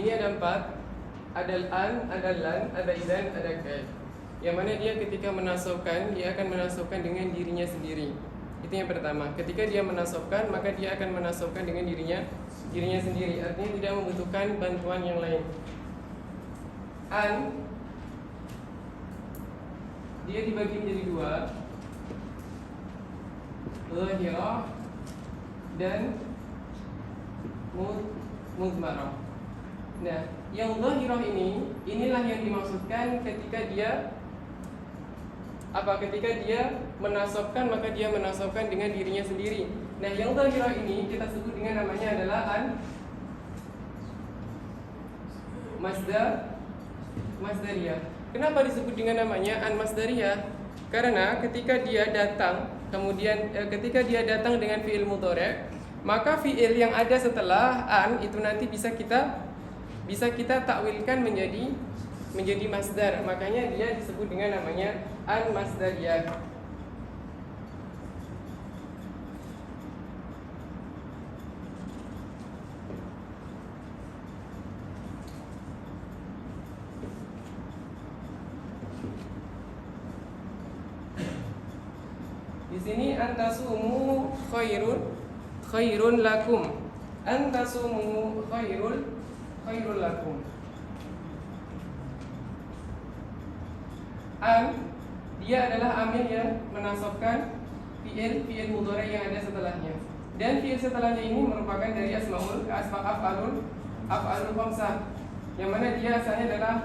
sini ada 4. Ada an, ada lan, ada idan, ada kai. Yang mana dia ketika menasabkan, dia akan menasabkan dengan dirinya sendiri. Itu yang pertama. Ketika dia menasabkan, maka dia akan menasabkan dengan dirinya sendiri. Artinya tidak membutuhkan bantuan yang lain. An dia dibagi menjadi 2, zahirah dan mudmarah. Nah, yang zahirah inilah yang dimaksudkan ketika dia ketika dia menasabkan, maka dia menasabkan dengan dirinya sendiri. Nah, yang zahirah ini kita sebut dengan namanya adalah an masdariyah. Kenapa disebut dengan namanya an masdariyah? Karena ketika dia datang, ketika dia datang dengan fi'il mudhari', maka fi'il yang ada setelah an itu nanti bisa kita takwilkan menjadi masdar. Makanya dia disebut dengan namanya an masdariyah. Di sini antasumu khairun lakum. Antasumu khairul lakum. An dia adalah amil yang menasabkan fi'il mudhari' yang ada setelahnya. Dan fi'il setelahnya ini merupakan dari af'alul khamsah. Yang mana dia asalnya adalah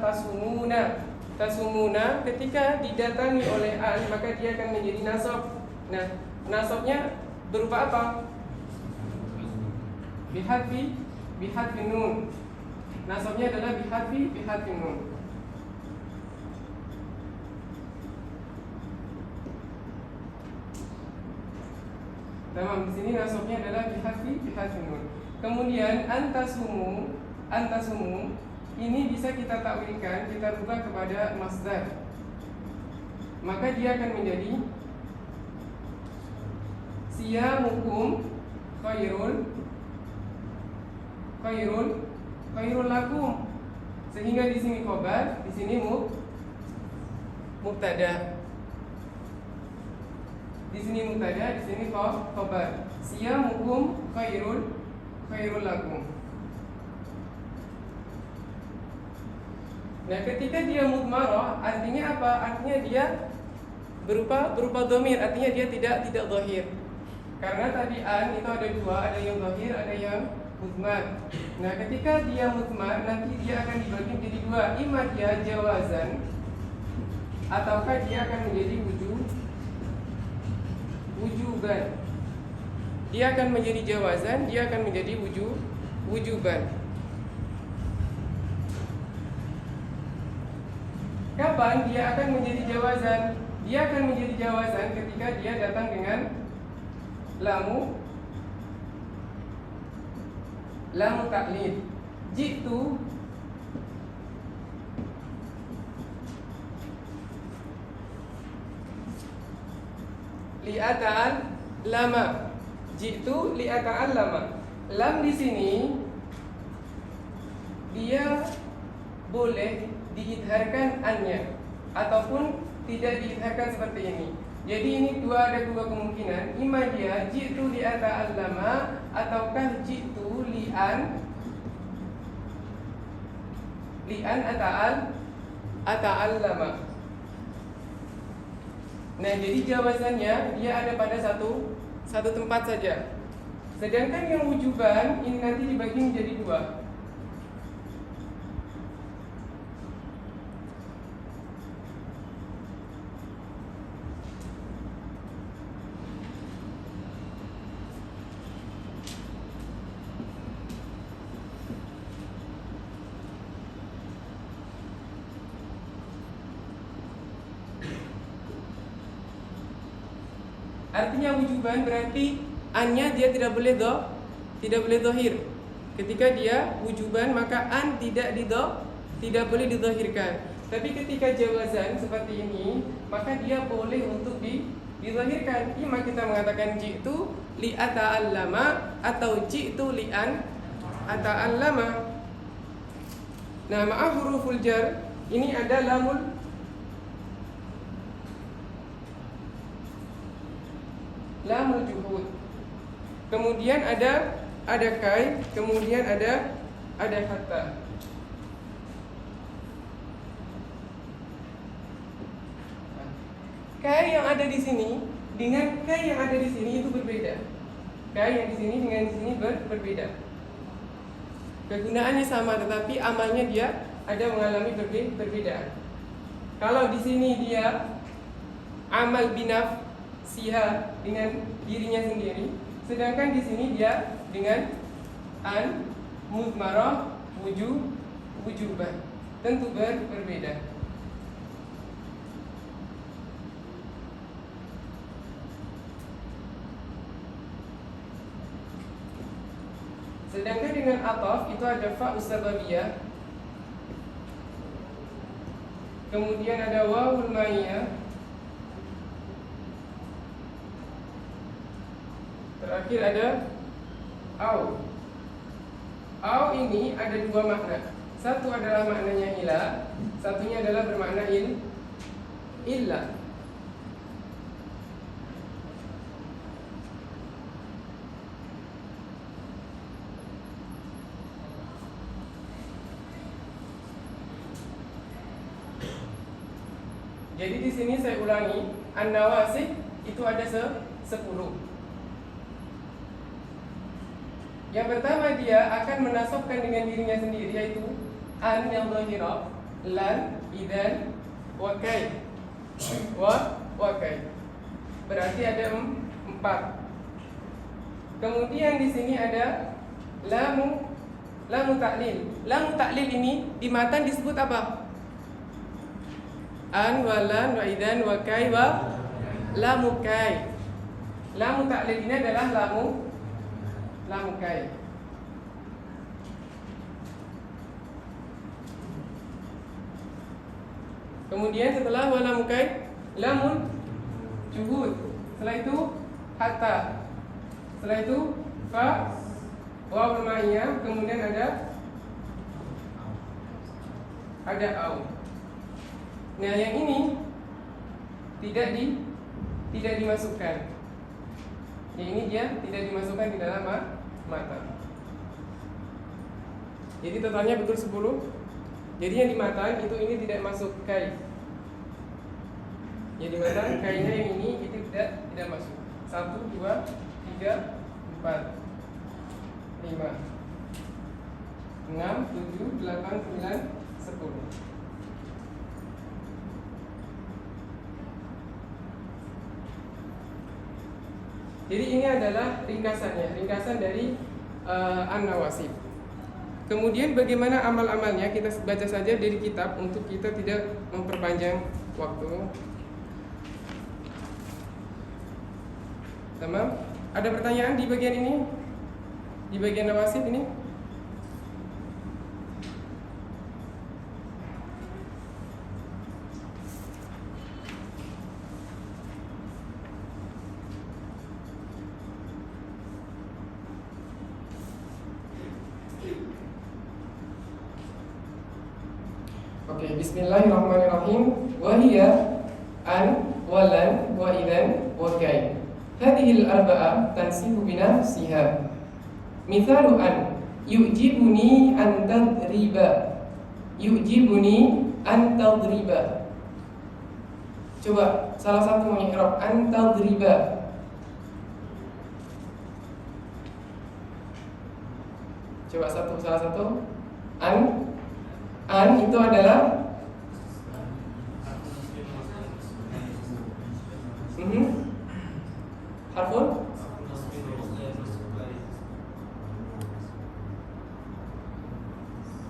tasumuna ketika didatangi oleh an, maka dia akan menjadi nasab. Nah, nasabnya berupa apa? Bihadfi nun. Nasabnya adalah bihadfi nun. Tamam, di sini nasabnya adalah bihadfi nun. Kemudian antasumu ini bisa kita takwilkan, kita rubah kepada masdar. Maka dia akan menjadi siyamukum khairul lakum. Sehingga di sini khabar, di sini mubtada. Di sini mubtada, di sini khabar. Siyamukum khairul lakum. Nah, ketika dia mudmarah, artinya apa? Artinya dia berupa dhamir, artinya dia tidak zahir. Karena tadi an itu ada 2, ada yang zahir, ada yang mudmar. Nah, ketika dia mudmar, nanti dia akan dibagi menjadi 2. Ima dia jawazan, ataukah dia akan menjadi wujuban. Dia akan menjadi jawazan, dia akan menjadi wujuban. Kapan dia akan menjadi jawazan? Dia akan menjadi jawazan ketika dia datang dengan lamu taklid. Jitu li'ata'al lama. Jitu li'ata'al lama. Lam di sini dia boleh diidharkan annya ataupun tidak diidharkan seperti ini. Jadi ini ada dua kemungkinan. Ima dia jitu li'ata'al lama, ataukah jitu li'an ata'al lama. Nah, jadi jawabannya dia ada pada satu tempat saja. Sedangkan yang wujuban ini nanti dibagi menjadi 2. Artinya wujuban berarti an-nya dia tidak boleh dhahir. Ketika dia wujuban maka an tidak boleh didhahirkan. Tapi ketika jawazan seperti ini, maka dia boleh untuk didhahirkan. Ima kita mengatakan ji'tu li'ata'allama atau ji'tu li'an ata'allama. Nah, ma'a huruful jar ini ada lamul juhud. Kemudian ada kai, kemudian ada hatta. Kai yang ada di sini dengan kai yang ada di sini itu berbeda. Kai yang di sini dengan di sini berbeda. Kegunaannya sama tetapi amalnya dia ada mengalami perbedaan. Kalau di sini dia amal binafsiha dengan dirinya sendiri, sedangkan di sini dia dengan an mudmarah wujuban. Tentu berbeda. Sedangkan dengan ataf itu ada fa usbabiyah, kemudian ada wawul ma'iyah, terakhir ada au. Au ini ada dua makna. Satu adalah maknanya ila, satunya adalah bermakna illa. Jadi di sini saya ulangi, an-nawasib itu ada 10. Yang pertama dia akan menasabkan dengan dirinya sendiri, yaitu an yang zahirah, lan, idan, wa kai. Wa kai. Berarti ada 4. Kemudian di sini ada lamu ta'lil. Lamu ta'lil ini di matan disebut apa? An wa lan wa idan wa kai wa lamu kai. Lamu ta'lil ini adalah lamu kai. Kemudian setelah wa lamu kai, lamun juhud. Setelah itu hatta. Setelah itu fa wa ma'iyah, kemudian ada au. Nah, yang ini tidak dimasukkan. Yang ini dia tidak dimasukkan di dalam mata. Jadi totalnya betul 10. Jadi yang di mata itu ini tidak masuk kai. Yang di mata kainya yang ini itu tidak masuk. 1, 2, 3, 4, 5, 6, 7, 8, 9, 10. Jadi ini adalah ringkasan dari an-nawasib. Kemudian bagaimana amal-amalnya kita baca saja dari kitab untuk kita tidak memperpanjang waktu. Tamam? Ada pertanyaan di bagian ini? Di bagian nawasib ini? Oke, bismillahirrahmanirrahim. Wahia an, walan, wa idan, wa kai. Hadhil arba'ah tansibu binafsiha. Mithalu an, yu'jibuni an tadriba. Yu'jibuni an tadriba. Coba salah satu mengi'rab an tadriba. Coba salah satu. An itu adalah harfun.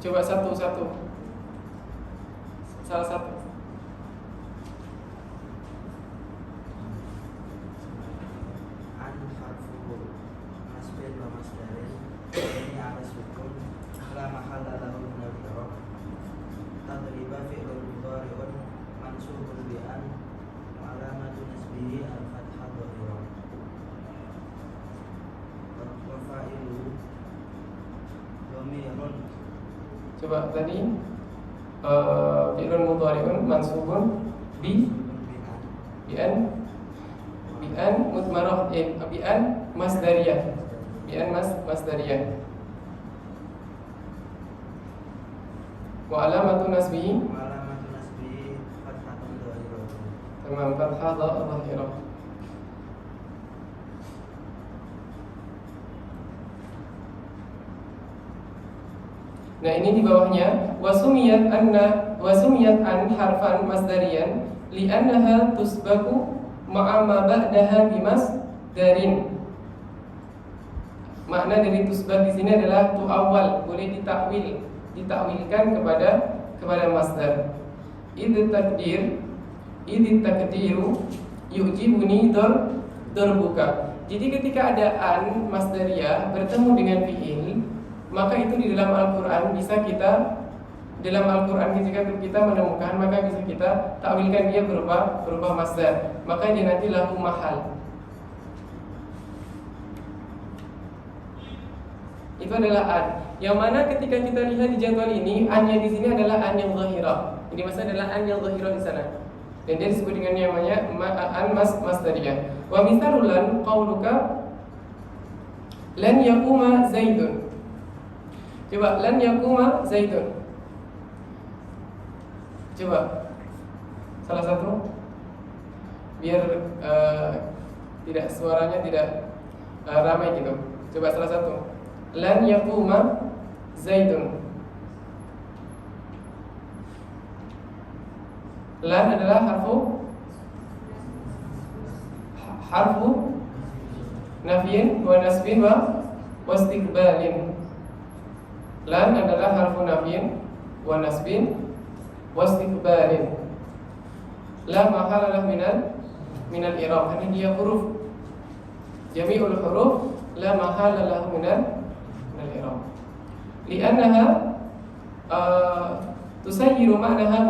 Coba satu. Salah satu. An harfun nasbin wa masdarin ini ala sukun la mahalla lahu min al-i'rab. Tadriba fi'lun mudhari'un mansubun bi an wa alamatu nasbihi al-fathah dhahirah. Wa fa'iluhu dhamirun. Coba tadi fi'lun mudhari'un mansubun bi an mudmarah bi an masdariyah. Bi an masdariyah. Wa alamatu nasbihi Alamatu nasbi fathatun dhahiratun. tamam fathah dhahirah. Nah, ini di bawahnya wasumiyat an harfan masdariyan li'annaha tusbaku ma'a ma ba'daha bimasdarin. Makna dari tusbak di sini adalah tu'awwal, boleh ditakwilkan kepada masdar. Idz takdiru yujibuni darbuka. Jadi ketika ada an masdariyah bertemu dengan fi'il, maka itu di dalam Al-Quran bisa kita ketika kita menemukan, maka bisa kita takwilkan dia berupa masdar. Maka dia nanti lahu mahal. Itu adalah an. Yang mana ketika kita lihat di jadwal ini, an-nya di sini adalah an yang zahirah. Ini maksudnya adalah an yang zahirah di sana. Dan dia disebut dengan namanya an masdariyah. Wa mithalul lan qauluka lan yaquma zaidun. Coba lan yaquma zaidun. Coba salah satu biar tidak suaranya tidak ramai gitu. Coba salah satu. Lan yaquma zaidun. Lan adalah harfu nafyin wa nasbin wa istiqbalin. Lan adalah harfu nafyin wa nasbin wa istiqbalin. La mahala lah minal i'rab. Karena dia huruf jami'ul huruf la mahala lah minal i'rab. Li'annaha tusayyiru ma'naha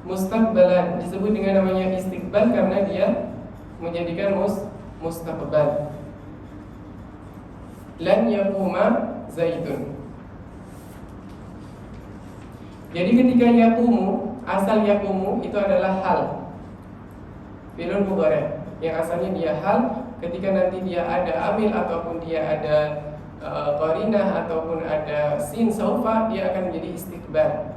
mustaqbalan. Disebut dengan namanya istiqbal karena dia menjadikan mustaqbal. Lan yaquma zaidun. Jadi ketika yaqumu, asal yaqumu itu adalah hal fi'lun mudhari' yang asalnya dia hal, ketika nanti dia ada amil ataupun dia ada qarinah ataupun ada sin saufa, dia akan menjadi istiqbal.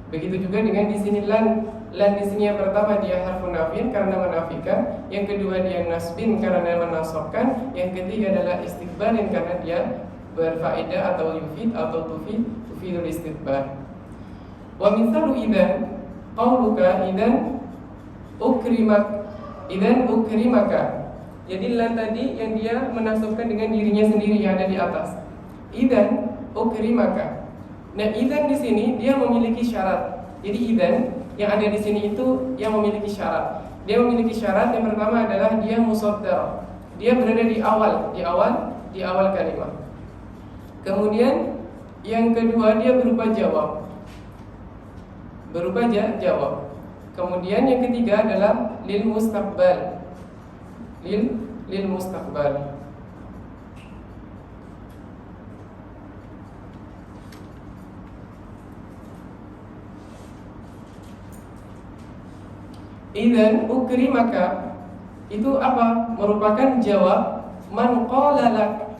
Begitu juga dengan di sini lan di sini yang pertama dia harfun nafin karena menafikan, yang kedua dia nasbin karena menasabkan, yang ketiga adalah istiqbalin karena dia berfaedah atau yufid atau tufidul istiqbal. Wa mithalu idzan qauluka idzan ukrimaka. Jadi lan tadi yang dia menasabkan dengan dirinya sendiri yang ada di atas. Idzan ukrimaka. Nah, idzan di sini dia memiliki syarat. Jadi idzan yang ada di sini itu yang memiliki syarat. Dia memiliki syarat yang pertama adalah dia musaddar. Dia berada di awal kalimat. Kemudian yang kedua dia berupa jawab. Jawab. Kemudian yang ketiga adalah lil mustaqbal. Lil mustaqbal. Idzan ukrimaka itu apa? Merupakan jawab man qala lak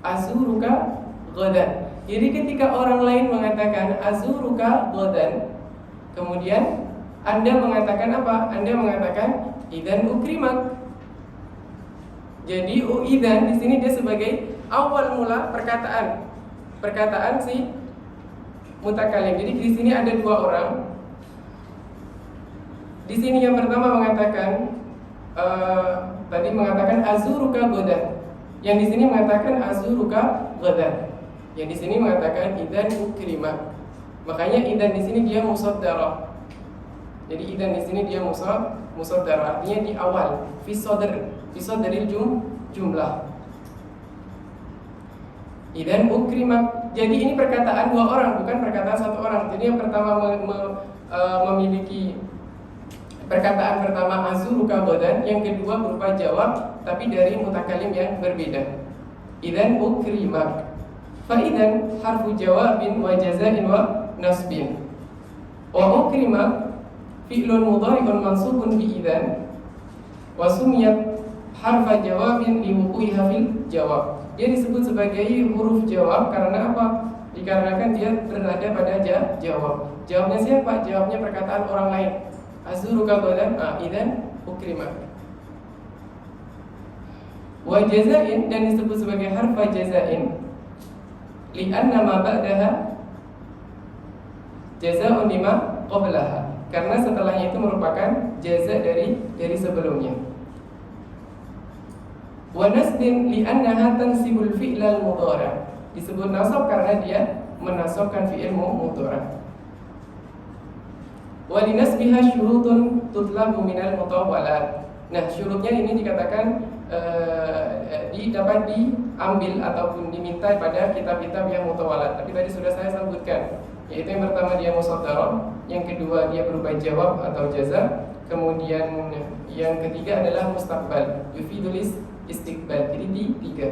azuruka ghadan. Jadi ketika orang lain mengatakan azuruka ghadan, kemudian Anda mengatakan apa? Anda mengatakan idzan ukrimak. Jadi idzan di sini dia sebagai awal mula perkataan si mutakalim. Jadi di sini ada dua orang. Di sini yang pertama mengatakan tadi mengatakan azuruka ghadan. Yang di sini mengatakan azuruka ghadan. Yang di sini mengatakan idzan ukrimak. Makanya idzan di sini dia musaddarah. Jadi idzan di sini dia musaddarah, artinya di awal, fi sadril jumlah. Idzan ukrimak. Jadi ini perkataan dua orang, bukan perkataan satu orang. Jadi yang pertama memiliki perkataan pertama azuruka ghadan, yang kedua berupa jawab tapi dari mutakalim yang berbeda. Idzan ukrimak. Faidan harfu jawabin wa jazain wa nasbin. Wa ukrima fi'lun mudhari'un mansubun bi idzan wa sumiyat harfa jawabin liwuqu'iha fil jawab. Dia disebut sebagai huruf jawab karena apa? Dikarenakan dia berada pada jawab. Jawabnya siapa? Jawabnya perkataan orang lain. Azuruka ghadan, idzan ukrima. Wa jazain, dan disebut sebagai harfa jazain li'anna ma ba'daha jazaa'un lima qablaha, karena setelahnya itu merupakan jaza dari sebelumnya. Wa nasbin li'annaha tansibul fi'lal mudhari', disebut nasab karena dia menasabkan fi'il mudhari'. Wa linasbiha syurutun tutlabu minal mutawwalat. Nah, syurutnya ini dikatakan dapat diambil ataupun diminta pada kitab-kitab yang mutawalat. Tapi tadi sudah saya sebutkan, yaitu yang pertama dia musaddarah, yang kedua dia berupa jawab atau jaza, kemudian yang ketiga adalah mustaqbal, yufidul istiqbal. Jadi di tiga.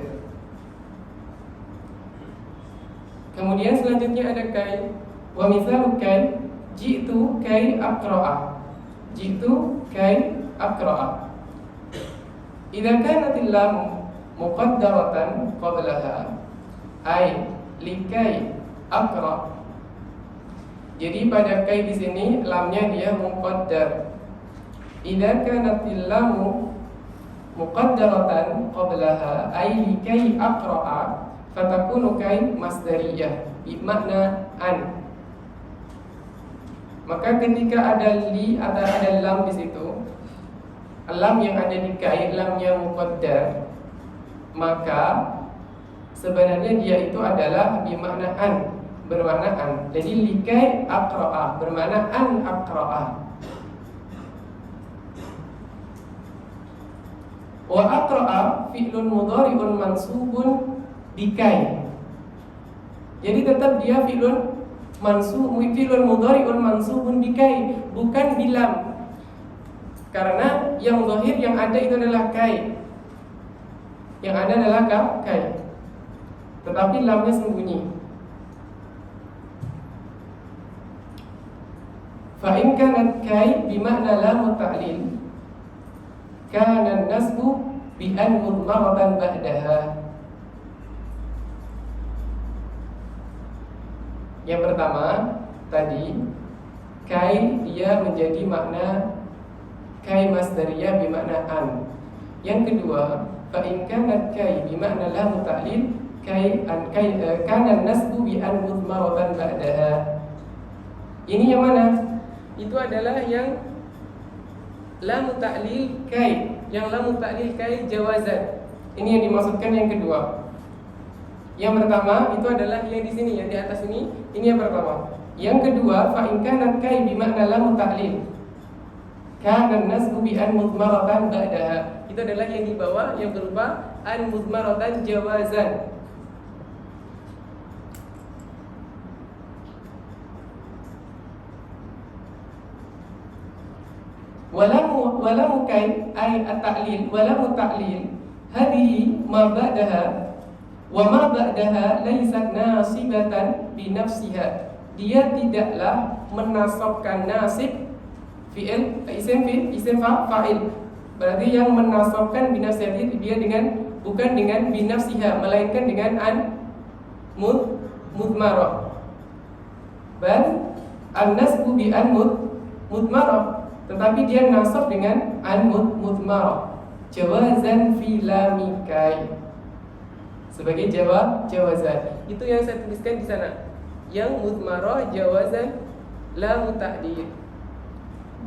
Kemudian selanjutnya ada kai. Wa mithalu kai, jitu kai aqra'a. Jitu kai aqra'a. Idza kanatil lam muqaddaratan qablaha ay likai aqra. Jadi pada kai di sini lamnya dia muqaddar. Idza kanatil lam muqaddaratan qablaha ay likai aqra, fatakunu kai masdariyah bi makna an. Maka ketika ada li atau ada lam di situ, lam yang ada di kai, lamnya muqaddar, maka sebenarnya dia itu adalah bimakna an, bermakna an. Jadi likai aqra'a bermakna an aqra'a. Wa aqra'a fi'lun mudhari'un mansubun bikai. Jadi tetap dia fi'lun mudhari'un mansubun bikai, bukan bilam. Karena yang zahir yang ada itu adalah kai. Yang ada adalah kai. Tetapi lamnya sembunyi. Fa in kanat kai bimakna lam ta'lil, kana an-nasbu bi an mudmaratan ba'daha. Yang pertama tadi kai dia menjadi makna kai masdariyah bimakna an. Yang kedua, fa in kanat kai bimakna lam ta'lil, kai an kai kana nasbu bi an mudmaratan ba'daha. Ini yang mana? Itu adalah yang lam ta'lil kai, yang lam ta'lil kai jawazan. Ini yang dimaksudkan yang kedua. Yang pertama itu adalah yang di sini, yang di atas ini yang pertama. Yang kedua, fa in kanat kai bimakna lam ta'lil, kana nasbu bi an mudmaratan ba'daha. Itu adalah yang di bawah yang berupa an mudmaratan jawazan. Walamu kai ay at-ta'lil, walamu ta'lil hadhihi ma ba'daha wa ma ba'daha laysat nasibatan bi nafsiha. Dia tidaklah menasabkan nasib fi'il, isim fa'il. Berarti yang menasabkan binafsiha dia dengan, bukan dengan binafsiha, melainkan dengan an mudmarah. Bal an-nasbu bi an mudmarah, tetapi dia nasab dengan an mudmarah. Jawazan fi lamikai, sebagai jawazan. Itu yang saya tuliskan di sana. Yang mudmarah jawazan la muta'dil.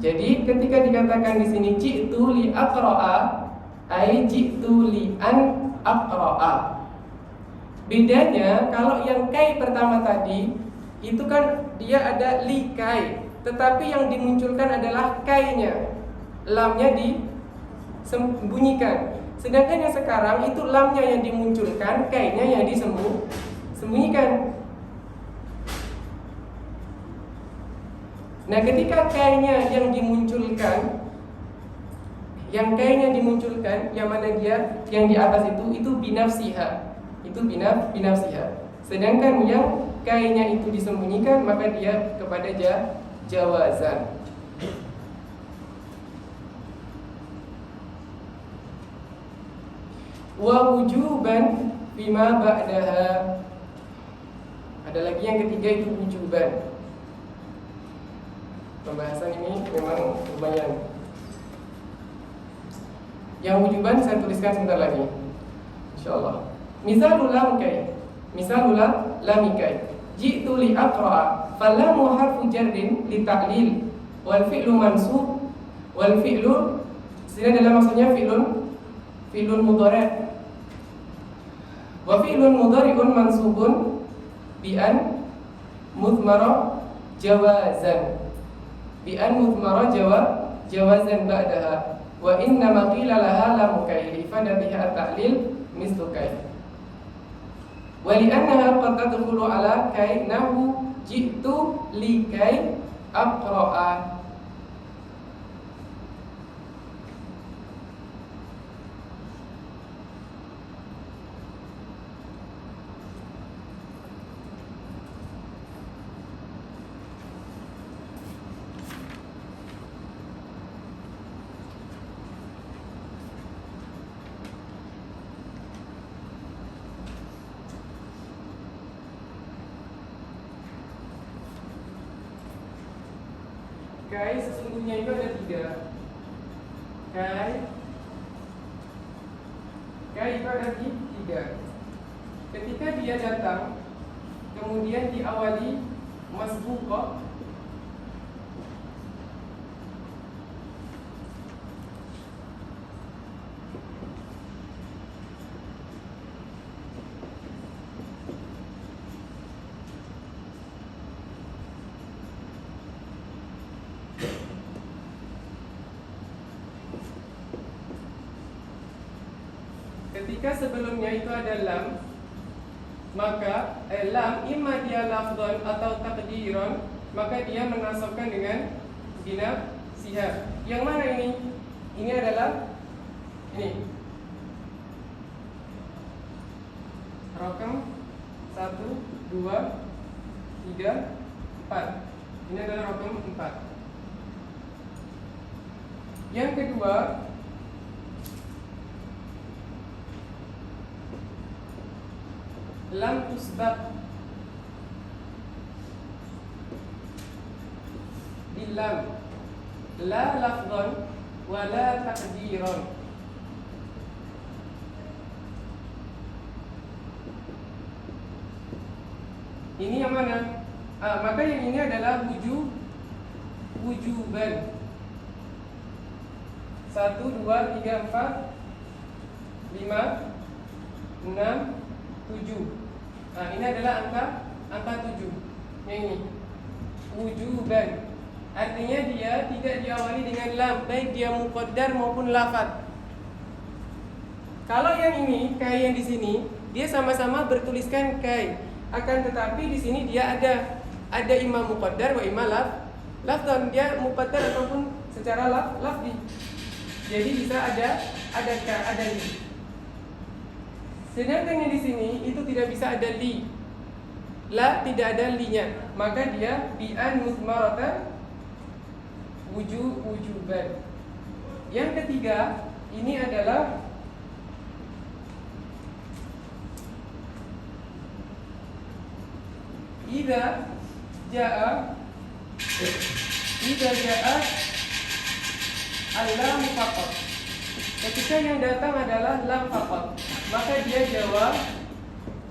Jadi ketika dikatakan di sini ji'tu li aqra'a, ai ji'tu li an aqra'a. Bedanya kalau yang kai pertama tadi itu kan dia ada li kai, tetapi yang dimunculkan adalah kai-nya, lamnya disembunyikan. Sedangkan yang sekarang itu lamnya yang dimunculkan, kai-nya yang disembunyikan. Nah, ketika kai-nya yang dimunculkan, yang mana dia yang di atas itu binafsiha, itu binafsiha. Sedangkan yang kainya itu disembunyikan, maka dia kepada jawazan. Wa wujuban bima ba'daha. Ada lagi yang ketiga, itu wujuban. Pembahasan ini memang lumayan. Yang wujuban saya tuliskan sebentar lagi, insyaallah. Misalul lam kai. Ji'tu li aqra'a. Falamu harfu jarrin li ta'lil. Wal fi'lu mansub. Wal fi'lu, sini adalah maksudnya fi'lun mudhari'. Wa fi'lun mudhari'un mansubun bi an mudmara jawazan. Bi an mudmara jawazan ba'daha. Wa inna ma qila laha lam kai ifada biha ta'lil mislu kai. Wa li'annaha qad tadkhulu ala kai nahu ji'tu li kai aqra'a. Kai sesungguhnya itu ada 3. Kai itu ada 3. Ketika dia datang, kemudian diawali masbuqah, ketika sebelumnya itu ada lam, maka lam imma dia lafdhan atau taqdiran, maka dia menasabkan dengan bina sihah. Yang mana ini? Ini adalah ini. Rakam 1, 2, 3, 4. Ini adalah rakam 4. Yang kedua, lam tusbaq bilam la lafdhan wa la taqdiran. Ini yang mana? Maka yang ini adalah wujuban. 1, 2, 3, 4, 5, 6, 7. Ini adalah angka 7. Yang ini wujuban. Artinya dia tidak diawali dengan lam, baik dia muqaddar maupun lafaz. Kalau yang ini, kai yang di sini, dia sama-sama bertuliskan kai. Akan tetapi di sini dia ada imam muqaddar wa imam lafdhan, dia muqaddar ataupun secara lafzi. Jadi bisa ada li. Sedangkan yang di sini itu tidak bisa ada li. La tidak ada linya, maka dia bi'an muzmaratan wujuban. Yang ketiga, ini adalah idza jaa al-lam faqat. Ketika yang datang adalah lam faqat, maka dia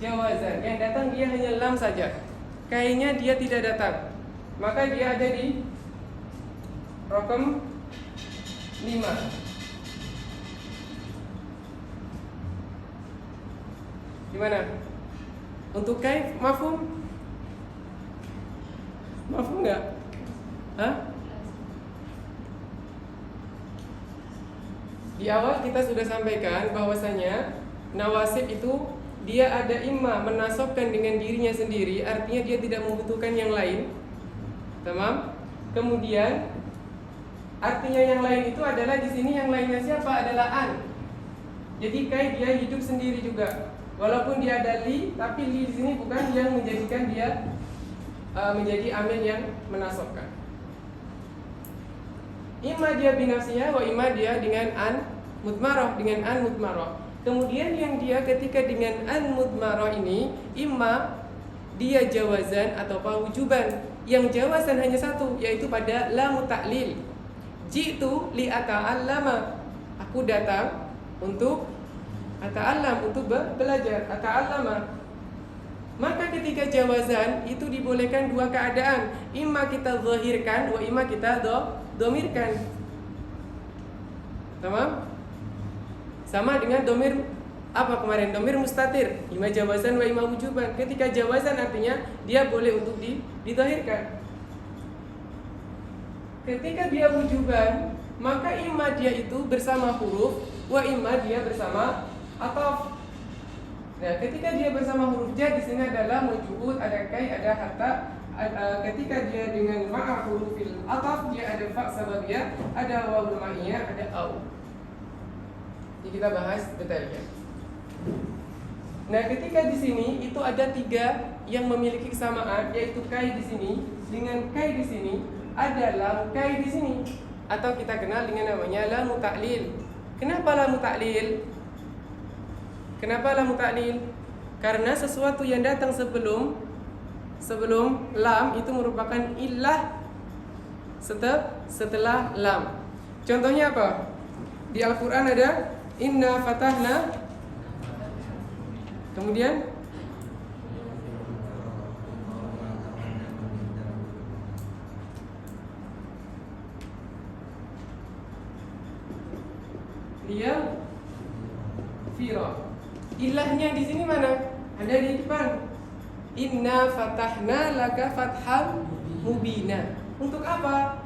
jawazan. Yang datang dia hanya lam saja. Kayaknya dia tidak datang, maka dia ada di rakam 5. Gimana? Untuk kaif mafhum? Mafhum enggak? Di awal kita sudah sampaikan bahwasanya nawasib itu dia ada imma menasabkan dengan dirinya sendiri, artinya dia tidak membutuhkan yang lain. Tamam? Kemudian artinya yang lain itu adalah di sini yang lainnya siapa? Adalah an. Jadi kai dia hidup sendiri juga. Walaupun dia ada li, tapi li di sini bukan yang menjadikan dia menjadi amil yang menasobkan. Imma dia binafsiha wa imma dia dengan an mudmarah, dengan an mudmarah. Kemudian yang dia ketika dengan an mudmarah ini imma dia jawazan atau wujuban. Yang jawazan hanya satu, yaitu pada lam ta'lil. Jitu li ata'allama. Aku datang untuk ata'allam, untuk belajar, ata'allama. Maka ketika jawazan itu dibolehkan dua keadaan, imma kita zahirkan wa imma kita domirkan. Tamam? Sama dengan domir apa kemarin? Domir mustatir, imma jawazan wa imma wujuban. Ketika jawazan artinya dia boleh untuk dizahirkan. Ketika dia wujuban, maka imma dia itu bersama huruf wa imma dia bersama ataf. Nah, ketika dia bersama huruf jar di sini adalah mujud, ada kai, ada hatta. Ketika dia dengan ma'a hurufil ataf, dia ada fa sababiyah, ada wawul ma'iyah, ada au. Jadi kita bahas detailnya. Nah, ketika di sini itu ada tiga yang memiliki kesamaan, yaitu kai di sini dengan kai di sini, ada lam kai di sini, atau kita kenal dengan namanya lam ta'lil. Kenapa lam ta'lil? Kenapa lam ta'lil? Karena sesuatu yang datang sebelum lam itu merupakan illah setelah lam. Contohnya apa? Di Al-Qur'an ada inna fatahna, kemudian dia firah. Ilahnya di sini mana? Ada di depan. Inna fatahna laka fatham mubina. Untuk apa?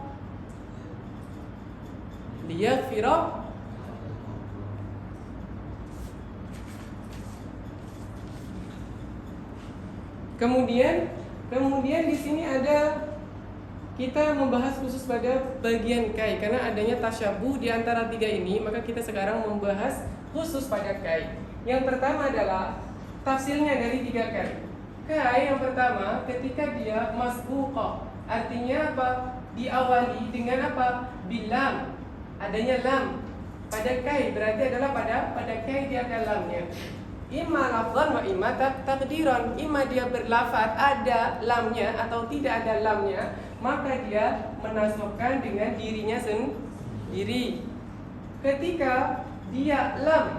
Liyaghfira. Kemudian di sini ada kita membahas khusus pada bagian kai karena adanya tasyabuh di antara tiga ini, maka kita sekarang membahas khusus pada kai. Yang pertama adalah tafsirnya dari tiga kai. Kai yang pertama ketika dia masbuqah, artinya apa? Diawali dengan apa? Bilam. Adanya lam pada kai, berarti adalah pada kai dia ada lamnya. Imma lafzan wa imma taqdiran. Imma dia berlafaz ada lamnya atau tidak ada lamnya, maka dia menasabkan dengan dirinya sendiri. Ketika dia lam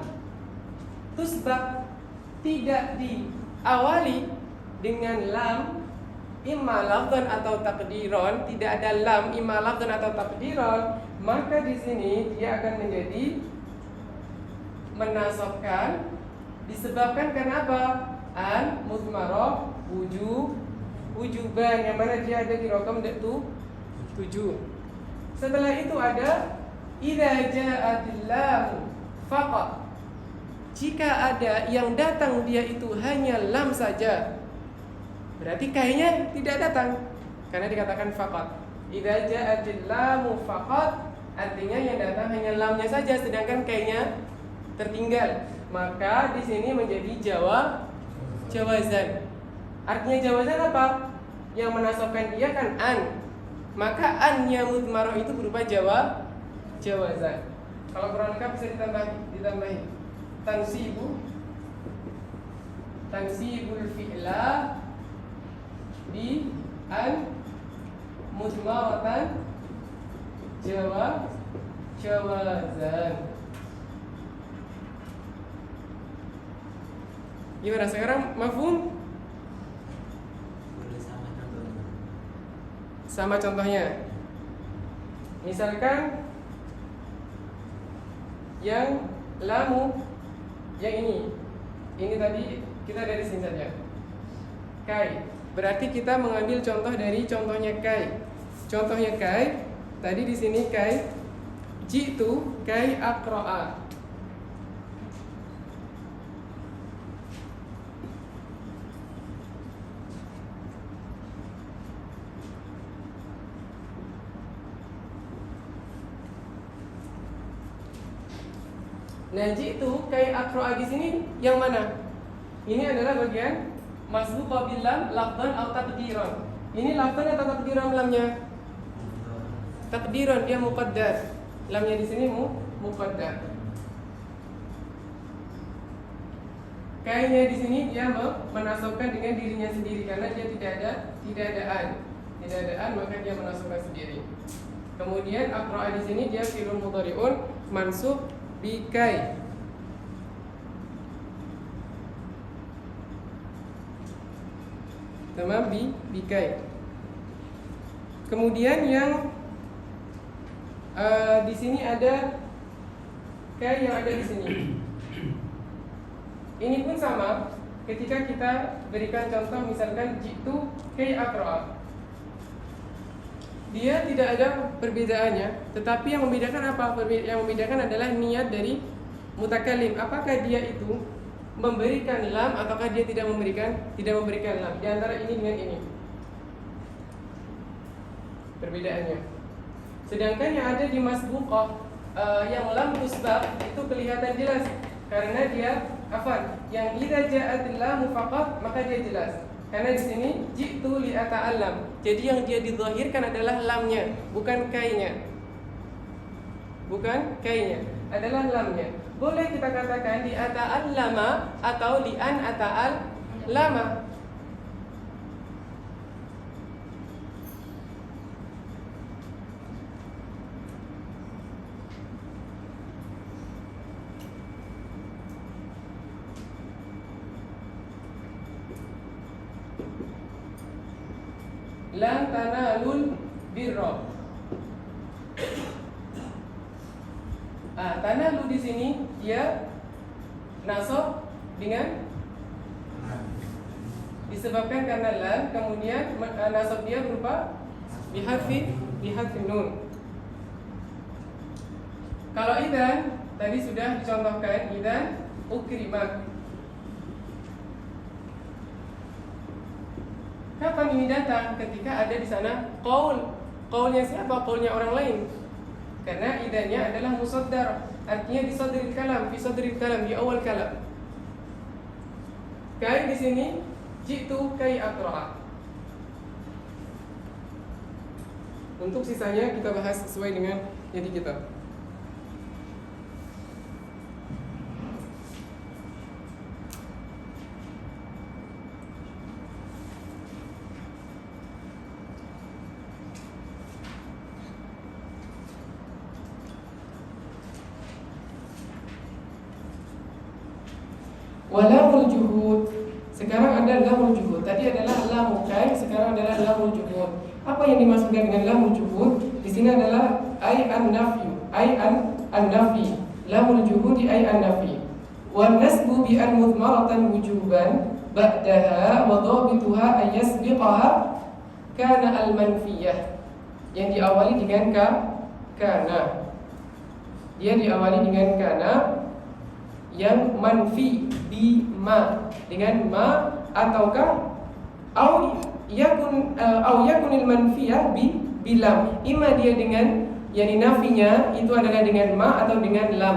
tusbak tidak diawali dengan lam, imma lafzan atau taqdiran, tidak ada lam imma lafzan atau taqdiran, maka di sini dia akan menjadi menasabkan disebabkan kenapa? An mudmarah wujuban, yang mana dia ada di raqam 7. Setelah itu ada idza ja'atil lam faqat. Jika ada yang datang dia itu hanya lam saja, berarti kainya tidak datang karena dikatakan faqat. Idza ja'atil lamu faqat, artinya yang datang hanya lamnya saja sedangkan kainya tertinggal. Maka di sini menjadi jawazan. Artinya jawazan apa? Yang menasabkan dia kan an. Maka an-nya mudmarah itu berupa jawazan. Kalau kurang lengkap bisa ditambahi. Tansibul fi'la bi an mudmaratan jawazan. Gimana sekarang? Mafhum? Sama contohnya. Misalkan yang lamu, yang ini tadi kita dari sini saja. Kai. Berarti kita mengambil contoh dari contohnya kai. Contohnya kai. Tadi di sini kai. Jitu kai aqra'a. Nah, jitu kai aqra'a di sini yang mana? Ini adalah bagian masbuqa bil lam lafdhan atau taqdiran. Ini lafdhan atau taqdiran lamnya? Taqdiran, dia muqaddar. Lamnya di sini muqaddar. Kayaknya di sini dia menasabkan dengan dirinya sendiri karena dia tidak ada an, maka dia menasabkan sendiri. Kemudian aqra'a di sini dia fi'lun mudhari'un mansub bi kai. Tamam, bi kai. Kemudian yang di sini ada kai yang ada di sini. Ini pun sama, ketika kita berikan contoh misalkan jitu kai aqra. Dia tidak ada perbedaannya, tetapi yang membedakan apa? Yang membedakan adalah niat dari mutakallim. Apakah dia itu memberikan lam ataukah dia tidak memberikan lam. Di antara ini dengan ini perbedaannya. Sedangkan yang ada di masbuqah yang lam tusbaq itu kelihatan jelas karena dia yang idza ja'at lam faqat maka dia jelas. Karena di sini jitu li ata'allam. Jadi yang dia dizahirkan adalah lamnya, bukan kainya. Bukan kainya, adalah lamnya. Boleh kita katakan li ata'allama atau li an ata'allama. Lan tanalul birra. Tanalu di sini dia nasab dengan disebabkan karena lan, kemudian nasab dia berupa bihadfi nun. Kalau idan tadi sudah dicontohkan, idan ukrimat. Kapan ini datang? Ketika ada di sana qaul. Qaulnya siapa? Qaulnya orang lain. Karena idannya adalah musaddar, artinya di sadril kalam, fi sadril kalam, di awal kalam. Kai di sini jitu kai aqra. Untuk sisanya kita bahas sesuai dengan yang di kitab. Walamul juhud. Sekarang ada lamul juhud. Tadi adalah lamul kai, sekarang adalah lamul juhud. Apa yang dimaksudkan dengan lamul juhud? Di sini adalah ai an-nafyu, ai an-nafi. Lamul juhud ai an-nafi. Wan nasbu bi an mudmaratan wujuban ba'daha wa dhabituha ay yasbiqaha kana al-manfiyah. Yang diawali dengan kana. Dia diawali dengan kana yang manfi bi ma, dengan ma ataukah au yakunil manfiyah bi bilam. Ima dia dengan yang nafinya itu adalah dengan ma atau dengan lam.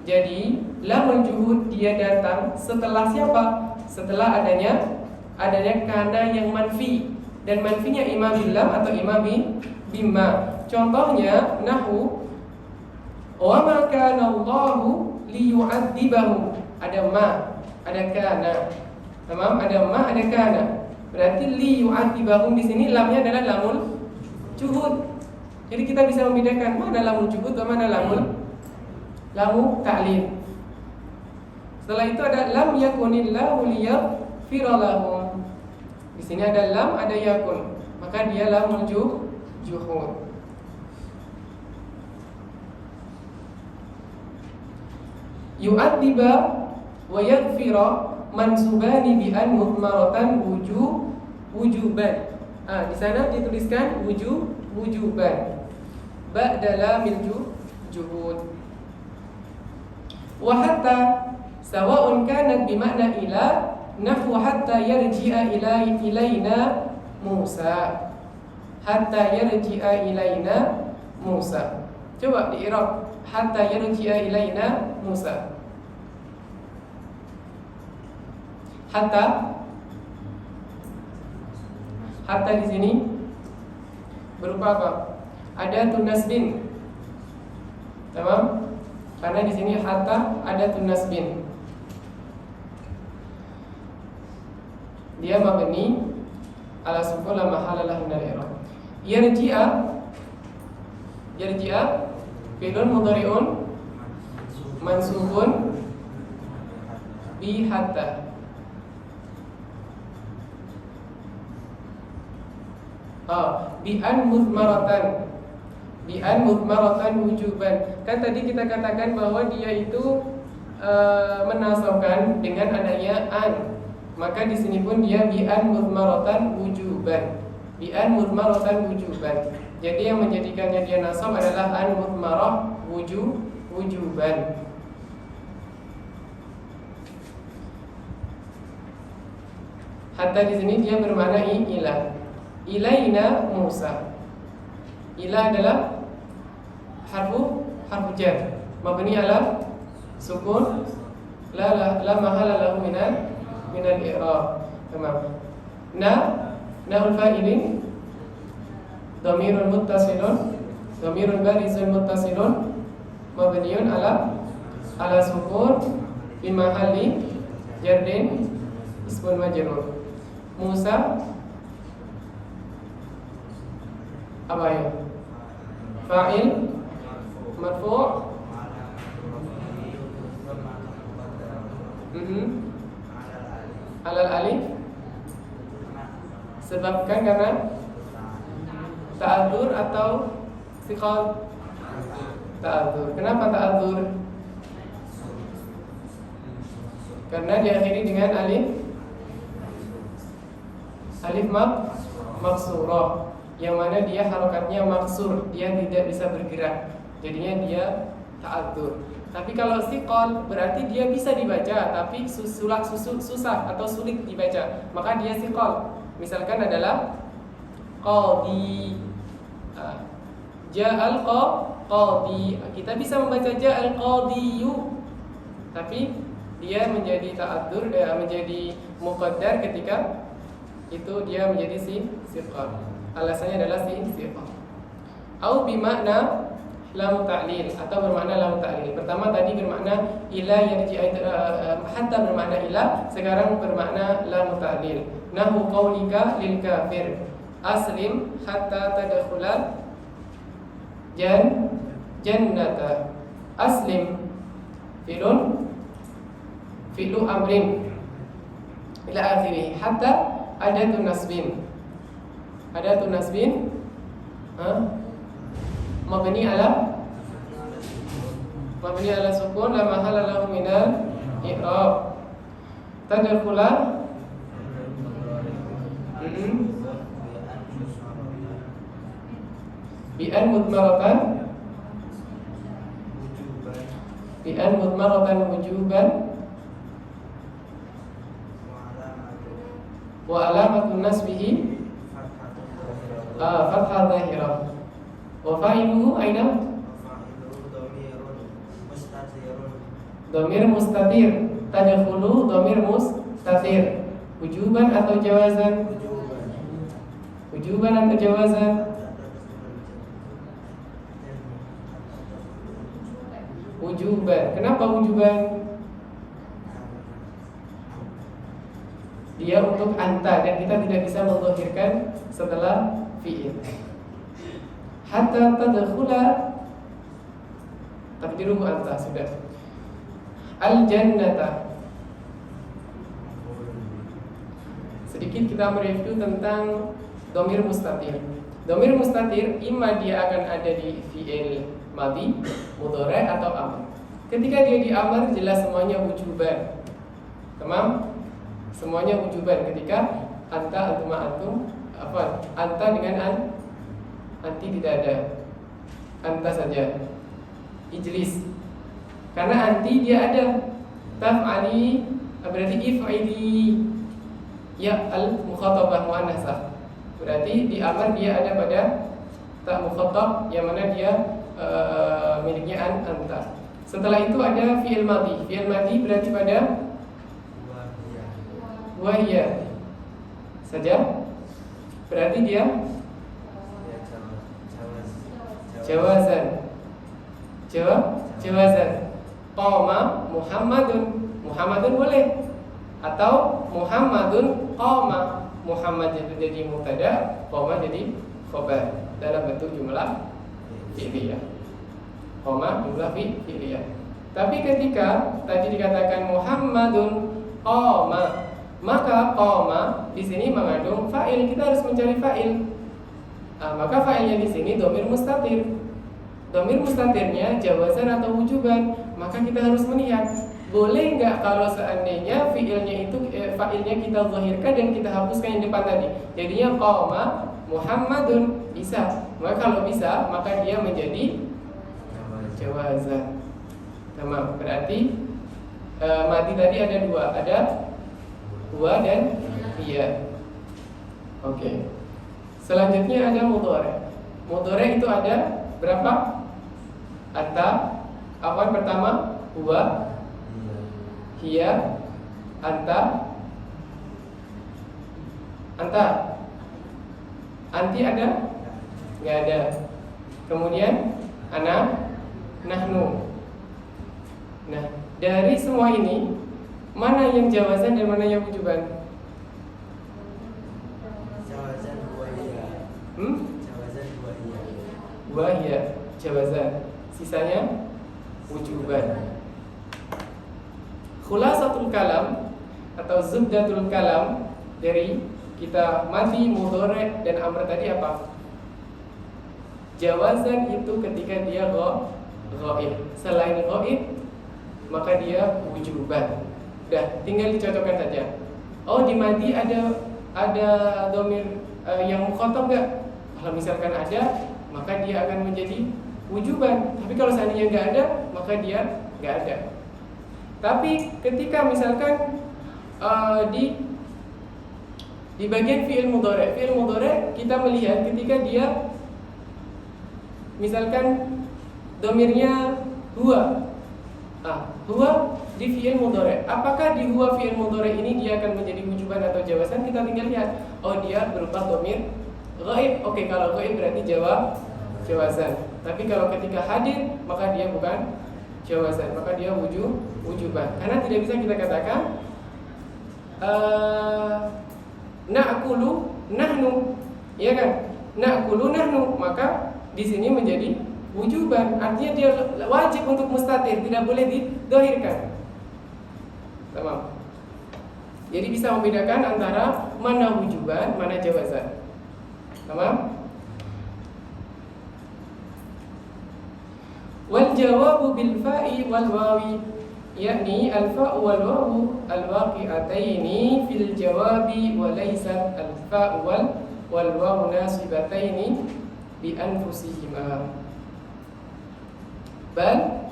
Jadi lamul juhud dia datang setelah siapa? Setelah adanya kana yang manfi, dan manfinya ima bilam atau ima bi ma. Contohnya nahu wa ma kana Allahu liyu'adzibahum. Ada ma, ada kana. Tamam, ada ma, ada kana. Berarti liyu'adzibahum di sini lamnya adalah lamul juhud. Jadi kita bisa membedakan mana lamul juhud dan mana lamul ta'lil. Setelah itu ada lam yakunillahu liyaghfira lahum. Di sini ada lam, ada yakun. Maka dia lamul juhud. Yu'adziba wa yaghfira mansubani bi an muhmaratan wujuban. Di sana dituliskan wujuban. Ba'da lamil juhud. Wa hatta sawa'un kanat bi makna ila nafu hatta yarji'a ilaina Musa. Hatta yarji'a ilaina Musa. Coba di i'rab hatta yarji'a ilaina Musa. Hatta. Hatta di sini berupa apa? Ada tunasbin. Tamam? Karena di sini hatta ada tunasbin. Dia mabni ala sukun la mahala lahu min al-i'rab. Yarji'a fi'lun mudhari'un mansubun bi hatta. Bi'an mudmaratan wujuban. Kan tadi kita katakan bahwa dia itu menasabkan dengan adanya an. Maka di sini pun dia bi'an mudmaratan wujuban. Bi'an mudmaratan wujuban. Jadi yang menjadikannya dia nasab adalah an mudmarah wujuban. Hatta di sini dia bermakna ila. Ilaina Musa. Ila adalah harfu jar mabni ala sukun la mahala lahu min al-i'rab. Tamam. Na'ul fa'ilin dhamirun muttasilun dhamirun barizun muttasilun mabniun ala sukun fi mahalli jarrin ismun majrur. Musa apa ya? Fa'il marfu'. Alal alif. Sebabkan karena ta'adzur atau siqal? Ta'adzur. Kenapa ta'adzur? Karena diakhiri dengan alif maksurah, yang mana dia harokatnya maksur, dia tidak bisa bergerak, jadinya dia ta'adzur. Tapi kalau siqal berarti dia bisa dibaca, tapi susah atau sulit dibaca, maka dia siqal. Misalkan adalah qadi, ja'al qadi, kita bisa membaca ja'al qadiyu, tapi dia menjadi ta'adzur, menjadi muqaddar ketika itu dia menjadi siqal. Alasannya adalah siqal. Au bimakna lam ta'lil, atau bermakna lam ta'lil. Pertama tadi bermakna ila, hatta bermakna ila, sekarang bermakna lam ta'lil. Nahu qaulika lil kafir aslim hatta tadkhulal jannata. Aslim fi'lu amrin ila akhirih. Hatta adatun nasbin. Adatun nasbin mabni ala sukun la mahala lahu minal i'rab. Tadkhula bi'an mudmaratan wujuban wa alamatun nasbihi fathah zahirah. Wa fa'iluhu aina? Dhamir mustatir. Tadkhulu dhamir mustatir. Wujuban atau jawazan? Wujuban atau jawazan? Wujuban. Kenapa wujuban? Dia untuk anta, dan kita tidak bisa menzahirkan setelah fi'il. Hatta tadkhula takdiruhu anta, sudah. Al jannata. Sedikit kita mereview tentang dhamir mustatir. Dhamir mustatir imma dia akan ada di fi'il madhi, mudhari' atau amr. Ketika dia di amr jelas semuanya wujuban. Tamam? Semuanya wujuban ketika anta, antuma, antum, anta dengan anti tidak ada, anta saja. Ijlis, karena anti dia ada. Taf'ali berarti if'ili, ya al mukhatabah muannasah, berarti di amar dia ada pada tak mukhatab, yang mana dia miliknya anta. Setelah itu ada fi'il madhi. Fi'il madhi berarti pada wahia saja, berarti dia Ya, jawazan. Jawazan. Qama Muhammadun. Muhammadun boleh. Atau Muhammadun qama. Muhammad itu jadi mubtada, qama jadi khabar dalam bentuk jumlah fi'liyah. Qama jumlah fi'liyah. Tapi ketika tadi dikatakan Muhammadun qama, maka qama di sini mengandung fa'il. Kita harus mencari fa'il. Maka fa'ilnya di sini dhamir mustatir. Dhamir mustatirnya jawazan atau wujuban. Maka kita harus melihat boleh nggak kalau seandainya fi'ilnya itu fa'ilnya kita zahirkan dan kita hapuskan yang depan tadi. Jadinya qama Muhammadun, bisa. Maka kalau bisa maka dia menjadi jawazan. Tamam. Berarti madi tadi ada dua, ada huwa dan hiya. Oke. Selanjutnya ada mudhari'. Mudhari' itu ada berapa? Anta, apa pertama? Huwa, hiya, anta. Anti ada? Nggak ada. Kemudian ana, nahnu. Nah, dari semua ini mana yang jawazan dan mana yang wujuban? Jawazan wahia. Jawazan wahia. Wahia jawazan, sisanya wujuban. Khulasatul kalam atau zubdatul kalam dari kita madi, mudhari' dan amr tadi apa? Jawazan itu ketika dia ghaib. Selain ghaib maka dia wujuban. Dah, tinggal dicocokkan saja. Oh, di madi ada dhamir yang mukhatab enggak? Kalau misalkan ada, maka dia akan menjadi wujuban. Tapi kalau seandainya enggak ada, maka dia enggak ada. Tapi ketika misalkan di bagian fi'il mudhari' kita melihat ketika dia misalkan dhamirnya huwa. Huwa di fi'il mudhari'. Apakah di huwa fi'il mudhari' ini dia akan menjadi wujuban atau jawazan? Kita tinggal lihat. Oh, dia berupa dhamir ghaib. Oke, kalau ghaib berarti jawazan. Tapi kalau ketika hadir maka dia bukan jawazan, maka dia wujuban. Karena tidak bisa kita katakan na'kulu nahnu, iya kan? Na'kulu nahnu, maka di sini menjadi wujuban. Artinya dia wajib untuk mustatir, tidak boleh didhahirkan. Tamam. Jadi bisa membedakan antara mana wujuban, mana jawazan. Tamam? Wal jawabu bil fa'i wal wawi, yakni al fa'u wal wawu al waqi'ataini fil jawabi wa laysat al fa'u wal wawu nasibataini bi anfusihima. Bal,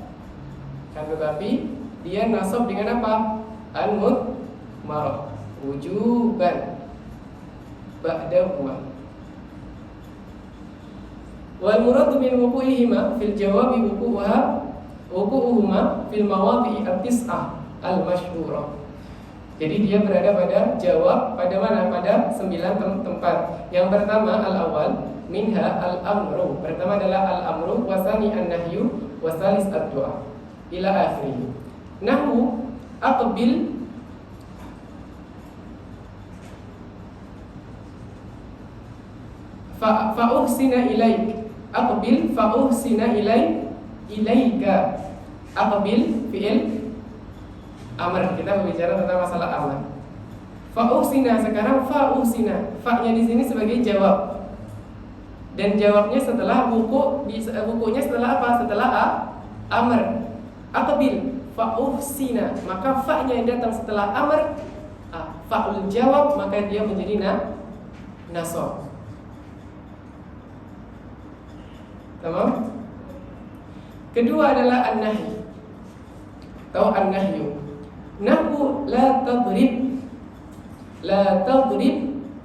kan tetapi dia nasab dengan apa? Al-mudmarah, wujuban ba'dahuma. Wal muradu min wuqu'ihima fil jawabi wuqu'uhuma fil mawadi'i at-tis'ah al-masyhurah. Jadi dia berada pada jawab pada mana? Pada 9 tempat. Yang pertama al-awwal minha al-amru. Pertama adalah al-amru, wasani an-nahyu, wasalis ad-du'a ila akhirih. Nahu aqbil fa'uhsina ilaik. Aqbil fa'uhsina ilaika. Aqbil fi'il amr. Kita berbicara tentang masalah amr. Fa'uhsina, sekarang fa'uhsina. Fa-nya di sini sebagai jawab. Dan jawabnya setelah bukunya setelah apa? Setelah amr. Aqbil fa'uhsina, maka fa-nya yang datang setelah amr, fa'ul jawab, maka dia menjadi nasab. Tamam? Kedua adalah an-nahy. Tahu an-nahyu. Nahu la tadrib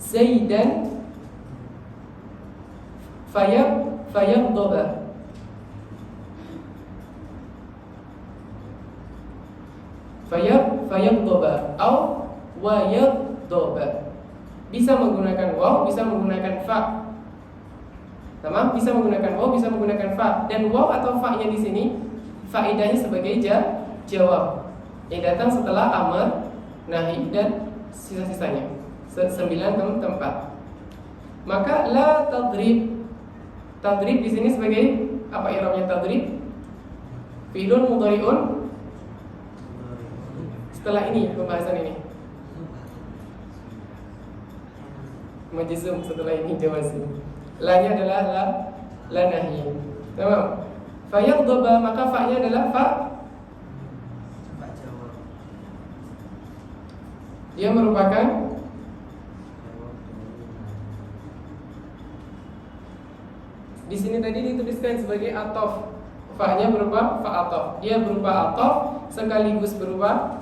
Zaidan fayaghdaba. Fayaghdaba atau yaghdaba. Bisa menggunakan waw, bisa menggunakan fa. Tamam, bisa menggunakan waw, bisa menggunakan fa. Dan waw atau fa-nya di sini faedahnya sebagai jawab yang datang setelah amar, nahi dan sisa-sisanya. 9 tempat. Maka la tadrib. Tadrib di sini sebagai apa i'rabnya tadrib? Fi'lun mudhari'un setelah ini pembahasan ini. Majzum setelah ini jawazim. La-nya adalah la nahi. Tamam. Fa yaghdaba, maka fa-nya adalah fa. Pak jawab. Dia merupakan di sini tadi dituliskan sebagai atof. Fa-nya berupa fa atof. Dia berupa atof sekaligus berupa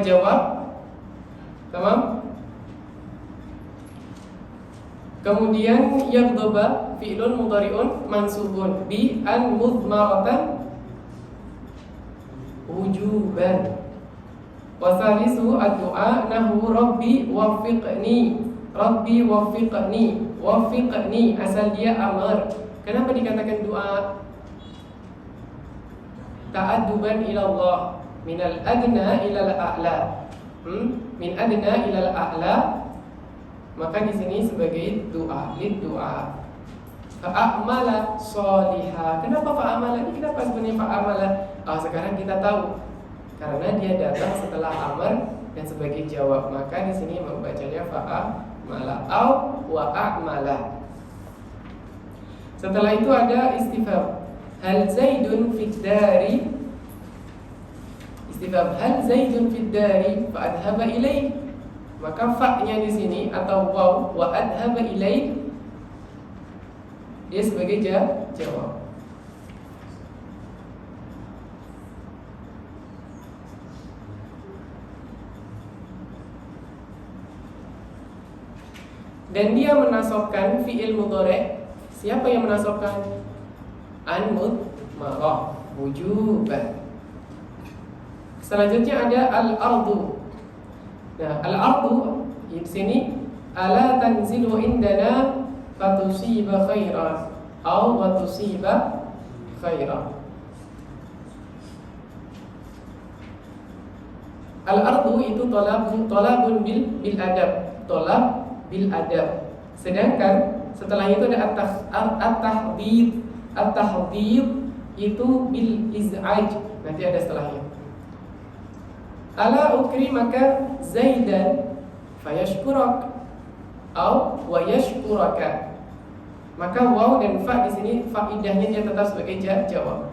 jawab. Tamam? Kemudian yaghdaba fi'lun mudhari'un mansubun bi an mudmaratan wujuban. Wasalisu ad-du'a nahu rabbi waffiqni. Rabbi waffiqni. Waffiqni asal dia amr. Kenapa dikatakan doa? Ta'adduban ila Allah, minal adna ilal a'la. Min adna ilal a'la. Maka di sini sebagai doa, lid doa. Fa'amala sholiha. Kenapa fa'amala? Ini kenapa sebenarnya fa'amala? Sekarang kita tahu. Karena dia datang setelah amr dan sebagai jawab. Maka di sini membacanya fa'amala au wa a'mala. Setelah itu ada istifham. Hal Zaidun fid dari? Istifham hal Zaidun fid dari fa adhaba ilaih. Maka fa-nya di sini atau waw wa adhaba ilaih dia sebagai jawab. Dan dia menasobkan fi'il mudhari'. Siapa yang menasobkan? An mudmarah wujuban. Selanjutnya ada al-ardu. Nah, al-ardu di sini ala tanzilu indana fatusiba khairan atau watusiba khairan. Al-ardu itu talabun bil adab, talab bil adab. Sedangkan setelah itu ada at-tahdid. At-tahdid itu bil iz'aj. Nanti ada setelahnya. Ala ukrimaka Zaidan fayashkurak au wa yashkuraka. Maka waw dan fa di sini faidahnya dia tetap sebagai jawab.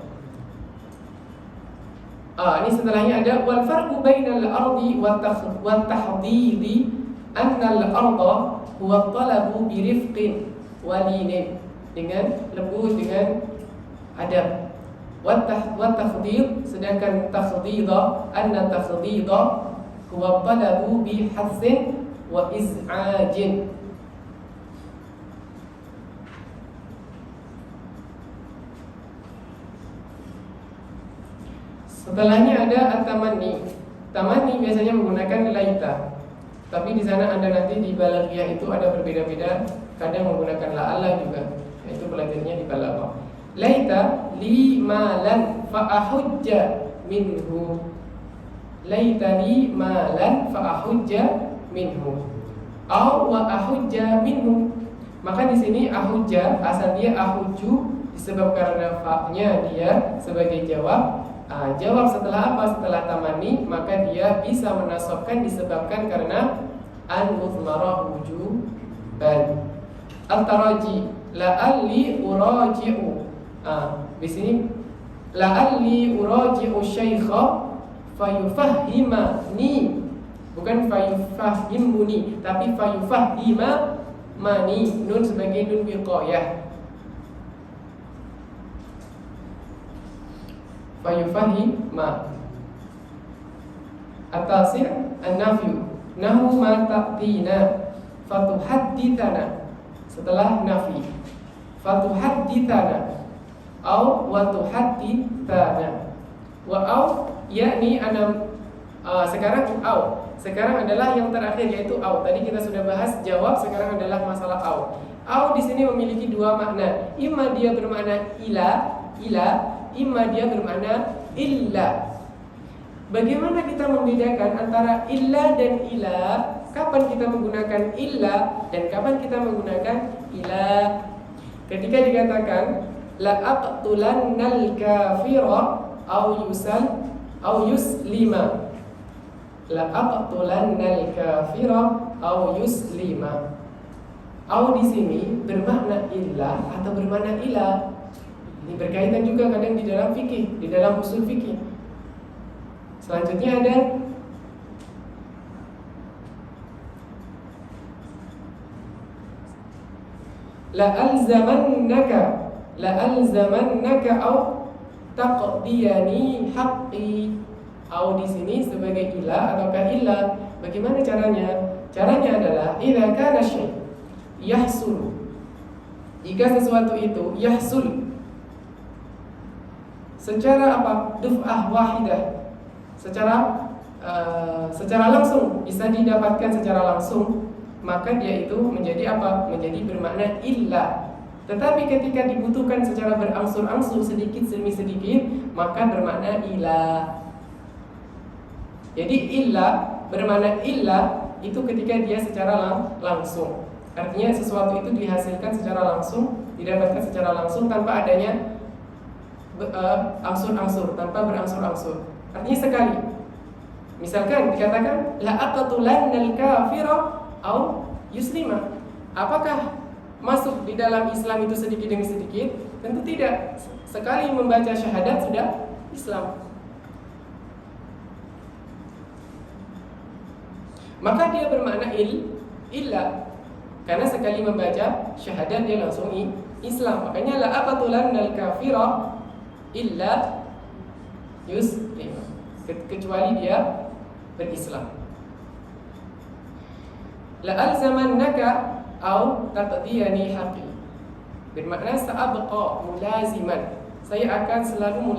Ini setelahnya ada wal farqu bainal ardi wat tahdidi anna al arda huwa talabu bi rifqin walinin, dengan lembut, dengan adab. Wat takhdid, sedangkan takhdida anna takhdida huwa talabu bi hassin wa iz'ajin. Setelahnya ada at-tamanni. Tamanni biasanya menggunakan laita. Tapi di sana ada nanti di balaghiyah itu ada berbeda-beda, kadang menggunakan la'alla juga. Itu pelajarannya di balaghah. Laita li malan fa ahujja minhu. Laita li malan fa ahujja minhu. Au wa ahujja minhu. Maka di sini ahujja asal dia ahujju disebabkan karena fa-nya dia sebagai jawab. Jawab setelah apa? Setelah tamanni, maka dia bisa menasobkan disebabkan karena an mudmarah wujuban. At-taraji la'alli uraji'u. Di sini la'alli uraji'u syaikha fayufahhimani. Bukan fayufahhimuni, tapi fayufahhimani. Nun sebagai nun wiqayah. Fayufahima. At-tasi' an-nafyu. Nahu ma ta'tina fatuhaddithana. Setelah nafi fatuhaddithana au wa tuhaddithana. Wa au yakni Sekarang au. Sekarang adalah yang terakhir yaitu au. Tadi kita sudah bahas jawab, sekarang adalah masalah au. Au di sini memiliki dua makna. Imma dia bermakna ila, imma dia bermakna illa. Bagaimana kita membedakan antara illa dan ila? Kapan kita menggunakan illa dan kapan kita menggunakan ila? Ketika dikatakan la aqtulannal kafira au yuslima. La aqtulannal kafira au yuslima. Au di sini bermakna illa atau bermakna ila. Ini berkaitan juga kadang di dalam fikih, di dalam usul fikih. Selanjutnya ada la alzamannaka au taqdiyani haqqi. Au di sini sebagai ila ataukah illa. Bagaimana caranya? Caranya adalah idza kana syai' yahsul. Jika sesuatu itu yahsul secara apa? Duf'ah wahidah. Secara langsung bisa didapatkan secara langsung, maka dia itu menjadi apa? Menjadi bermakna illa. Tetapi ketika dibutuhkan secara berangsur-angsur sedikit demi sedikit, maka bermakna ila. Jadi illa bermakna illa itu ketika dia secara langsung. Artinya sesuatu itu dihasilkan secara langsung, didapatkan secara langsung tanpa adanya angsur-angsur, tanpa berangsur-angsur. Artinya sekali. Misalkan dikatakan la aqtulannal kafira au yuslima. Apakah masuk di dalam Islam itu sedikit demi sedikit? Tentu tidak. Sekali membaca syahadat sudah Islam. Maka dia bermakna illa. Karena sekali membaca syahadat dia langsung Islam. Makanya la aqtulannal kafira illa yuslima. Kecuali dia berislam. La alzamannaka au taqdiyani haqqi. Bermakna sa'abqa mulaziman. Saya akan selalu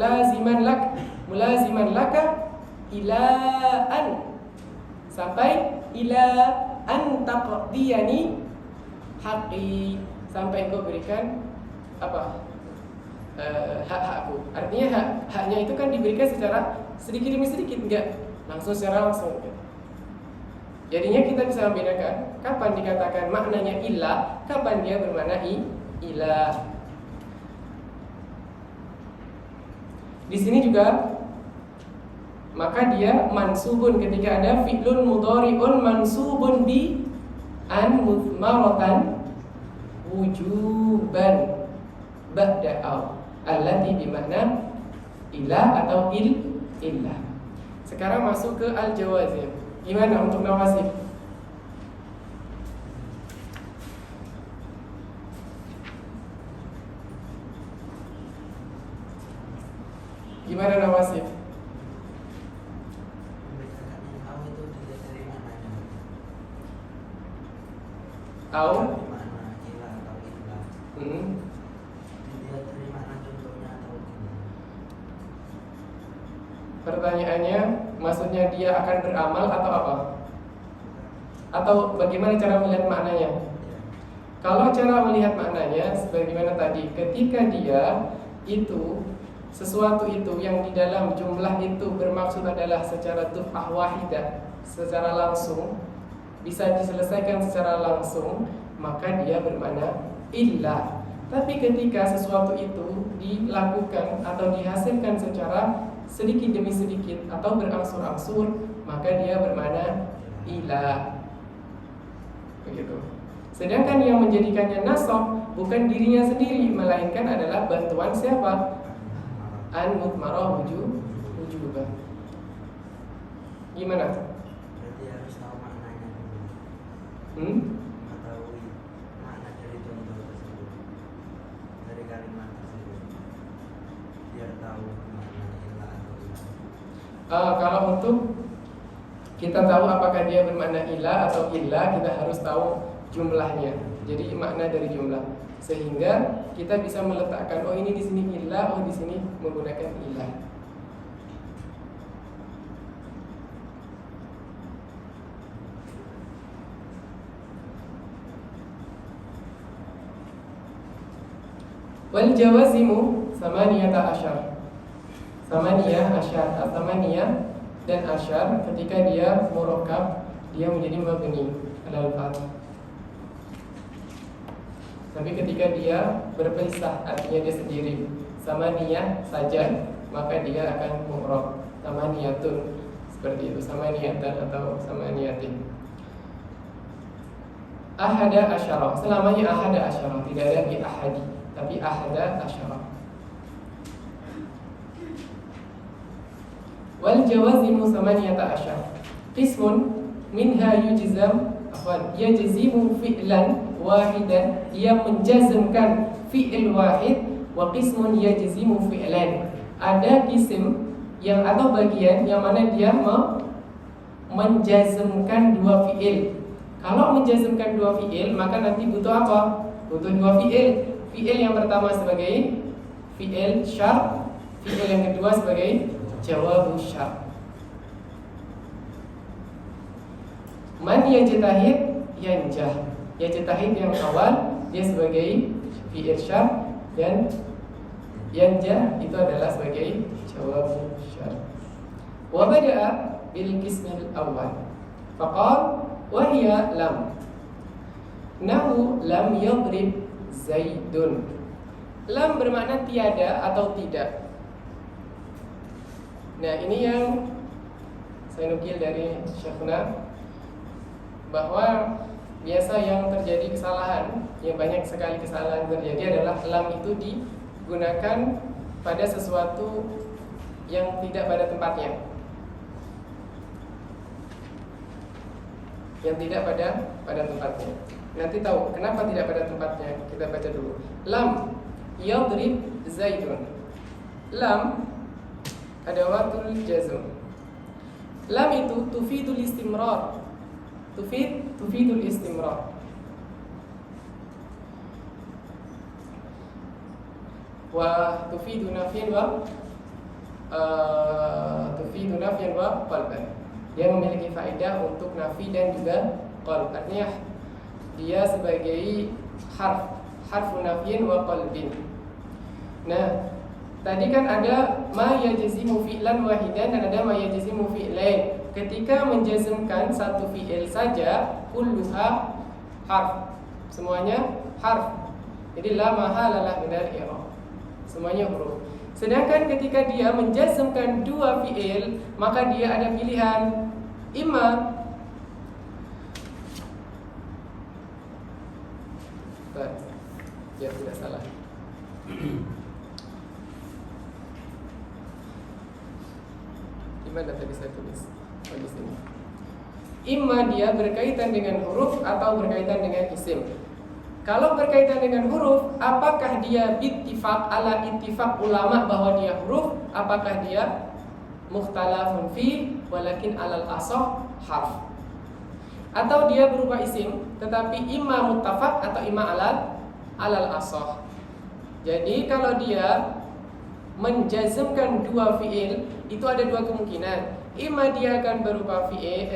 mulaziman laka ila an, sampai ila an taqdiyani haqqi, sampai engkau berikan apa? Hak-hakku. Artinya haknya itu kan diberikan secara sedikit demi sedikit, enggak langsung secara langsung. Jadinya kita bisa membedakan kapan dikatakan maknanya illa, kapan dia bermakna ila. Di sini juga maka dia mansubun ketika ada fi'lun mudhari'un mansubun bi an mudmaratan wujuban ba'da au allati bimakna ila atau illa. Sekarang masuk ke al-jawazim. Gimana untuk nawasib? Gimana nawasib? Au itu dilihat dari mananya. Au? Mana ila atau illa. Dilihat dari mana contohnya atau illa. Pertanyaannya, maksudnya dia akan beramal atau apa? Atau bagaimana cara melihat maknanya? Kalau cara melihat maknanya sebagaimana tadi, ketika dia itu sesuatu itu yang di dalam jumlah itu bermaksud adalah secara duf'ah wahidah, secara langsung, bisa diselesaikan secara langsung, maka dia bermakna illa. Tapi ketika sesuatu itu dilakukan atau dihasilkan secara sedikit demi sedikit atau berangsur-angsur, maka dia bermakna ila. Begitu. Sedangkan yang menjadikannya nasab bukan dirinya sendiri, melainkan adalah bantuan siapa? An mudmarah wujuban. Gimana? Berarti harus tahu maknanya dulu. Mengetahui makna dari contoh tersebut, dari kalimat tersebut, biar tahu makna illa atau illa. Kalau untuk kita tahu apakah dia bermakna ila atau illa, kita harus tahu jumlahnya. Jadi makna dari jumlah, sehingga kita bisa meletakkan oh ini di sini illa, oh di sini menggunakan illa. Wal jawazimu samaniyata asyar. Samaniyah dan asyar ketika dia murakkab dia menjadi mabni alal fath. Tapi ketika dia berpisah artinya dia sendiri samaniyah saja maka dia akan mu'rab samaniyatun seperti itu, samaniyatan atau samaniyatin. Ahada asyara, selamanya ahada asyara, tidak ada bi ahadi, tapi ahada asyara. Wal jawazimu samaniyata asyar. Qismun minha yajzimu fi'lan wahidan, ia menjazmkan fi'il wahid, wa qismun yajzimu fi'lan. Ada kisim yang atau bagian yang mana dia menjazmkan dua fi'il. Kalau menjazmkan dua fi'il maka nanti butuh apa? Butuh dua fi'il. Fi'il yang pertama sebagai fi'il syart, fi'il yang kedua sebagai jawab syart. Man yajtahid yanjah. Yajtahid yang awal dia sebagai fi'il syart dan yanjah itu adalah sebagai jawab syart. Wa bada'a bil qismil awal. Faqal wa hiya lam. Nahu lam yadrib Zaidun. Lam bermakna tiada atau tidak. Nah, ini yang saya nukil dari Syekhna, bahwa biasa yang terjadi kesalahan, yang banyak sekali kesalahan terjadi adalah lam itu digunakan pada sesuatu yang tidak pada tempatnya. Yang tidak pada tempatnya. Nanti tahu kenapa tidak pada tempatnya. Kita baca dulu. Lam yadrib Zaidun. Lam adawatul jazm. Lam itu tufidul istimrar. Tufidul istimrar. Wa tufidu nafyan wa qalban. Dia memiliki faedah untuk nafi dan juga qalb. Artinya dia sebagai harfu nafyin wa qalbin. Nah, tadi kan ada ma yajzimu fi'lan wahidan dan ada ma yajzimu fi'lain. Ketika menjazmkan satu fi'il saja, kulluha harf. Semuanya harf. Jadi la mahalalah minal i'rab. Semuanya huruf. Sedangkan ketika dia menjazmkan dua fi'il, maka dia ada pilihan. Imma ya tidak salah. Di mana tadi saya tulis? Oh, di sini. Imma dia berkaitan dengan huruf atau berkaitan dengan isim. Kalau berkaitan dengan huruf, apakah dia bittifaq ala ittifaq ulama bahwa dia huruf, apakah dia mukhtalafun fi walakin alal asah harf, atau dia berupa isim tetapi imma muttafaq atau imma alal asah. Jadi kalau dia menjazmkan dua fi'il, itu ada dua kemungkinan. Imma dia akan berupa fi'il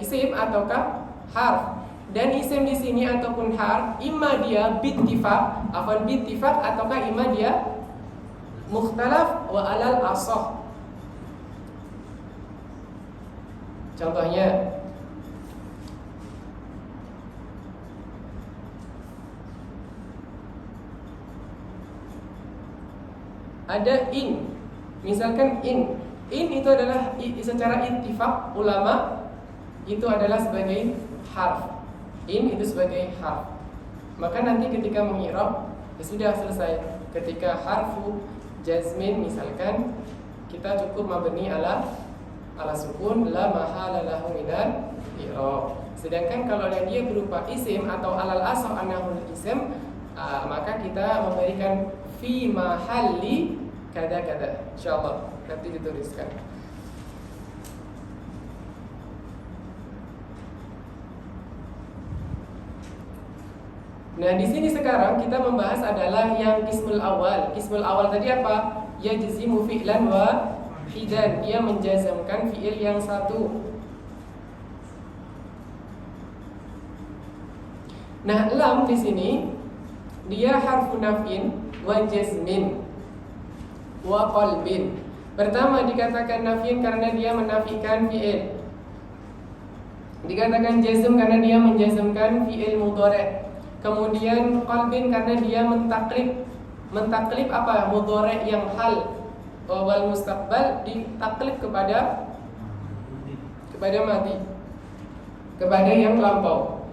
isim ataukah harf. Dan isim di sini ataupun harf, imma dia bittifaq ataukah imma dia mukhtalaf wa alal asah. Contohnya ada in. Misalkan in itu adalah secara ittifaq ulama itu adalah sebagai harf. In itu sebagai harf. Maka nanti ketika mengi'rab ya sudah selesai. Ketika harfu jazmin misalkan kita cukup mabni ala sukun la mahala lahu minal i'rab. Sedangkan kalau dia berupa isim atau alal asah annahu isim, maka kita memberikan fi mahalli kada-kada. Insyaallah nanti dituliskan. Nah, di sini sekarang kita membahas adalah yang qismul awal. Qismul awal tadi apa? Yajzimu fi'lan wa hidan. Dia menjazmkan fi'il yang satu. Nah, lam di sini dia harfu naf'in wa jazmin wa qalbin. Pertama dikatakan nafiin karena dia menafikan fi'il. Dikatakan jazm karena dia menjazmkan fi'il mudhari'. Kemudian qalbin karena dia mentaklib apa? Mudhari' yang hal wal mustaqbal ditaklib kepada madi, kepada yang lampau.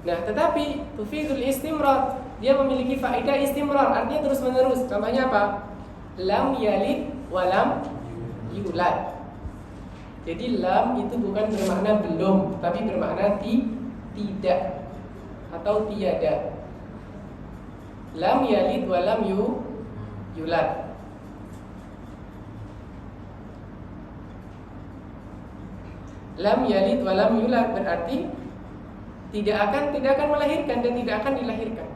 Nah, tetapi tufidul istimrar, dia memiliki faedah istimrar, artinya terus menerus. Contohnya apa? Lam yalid wa lam yulad. Jadi lam itu bukan bermakna belum, tapi bermakna tidak atau tiada. Lam yalid wa lam yulad. Lam yalid wa lam yulad berarti tidak akan melahirkan dan tidak akan dilahirkan.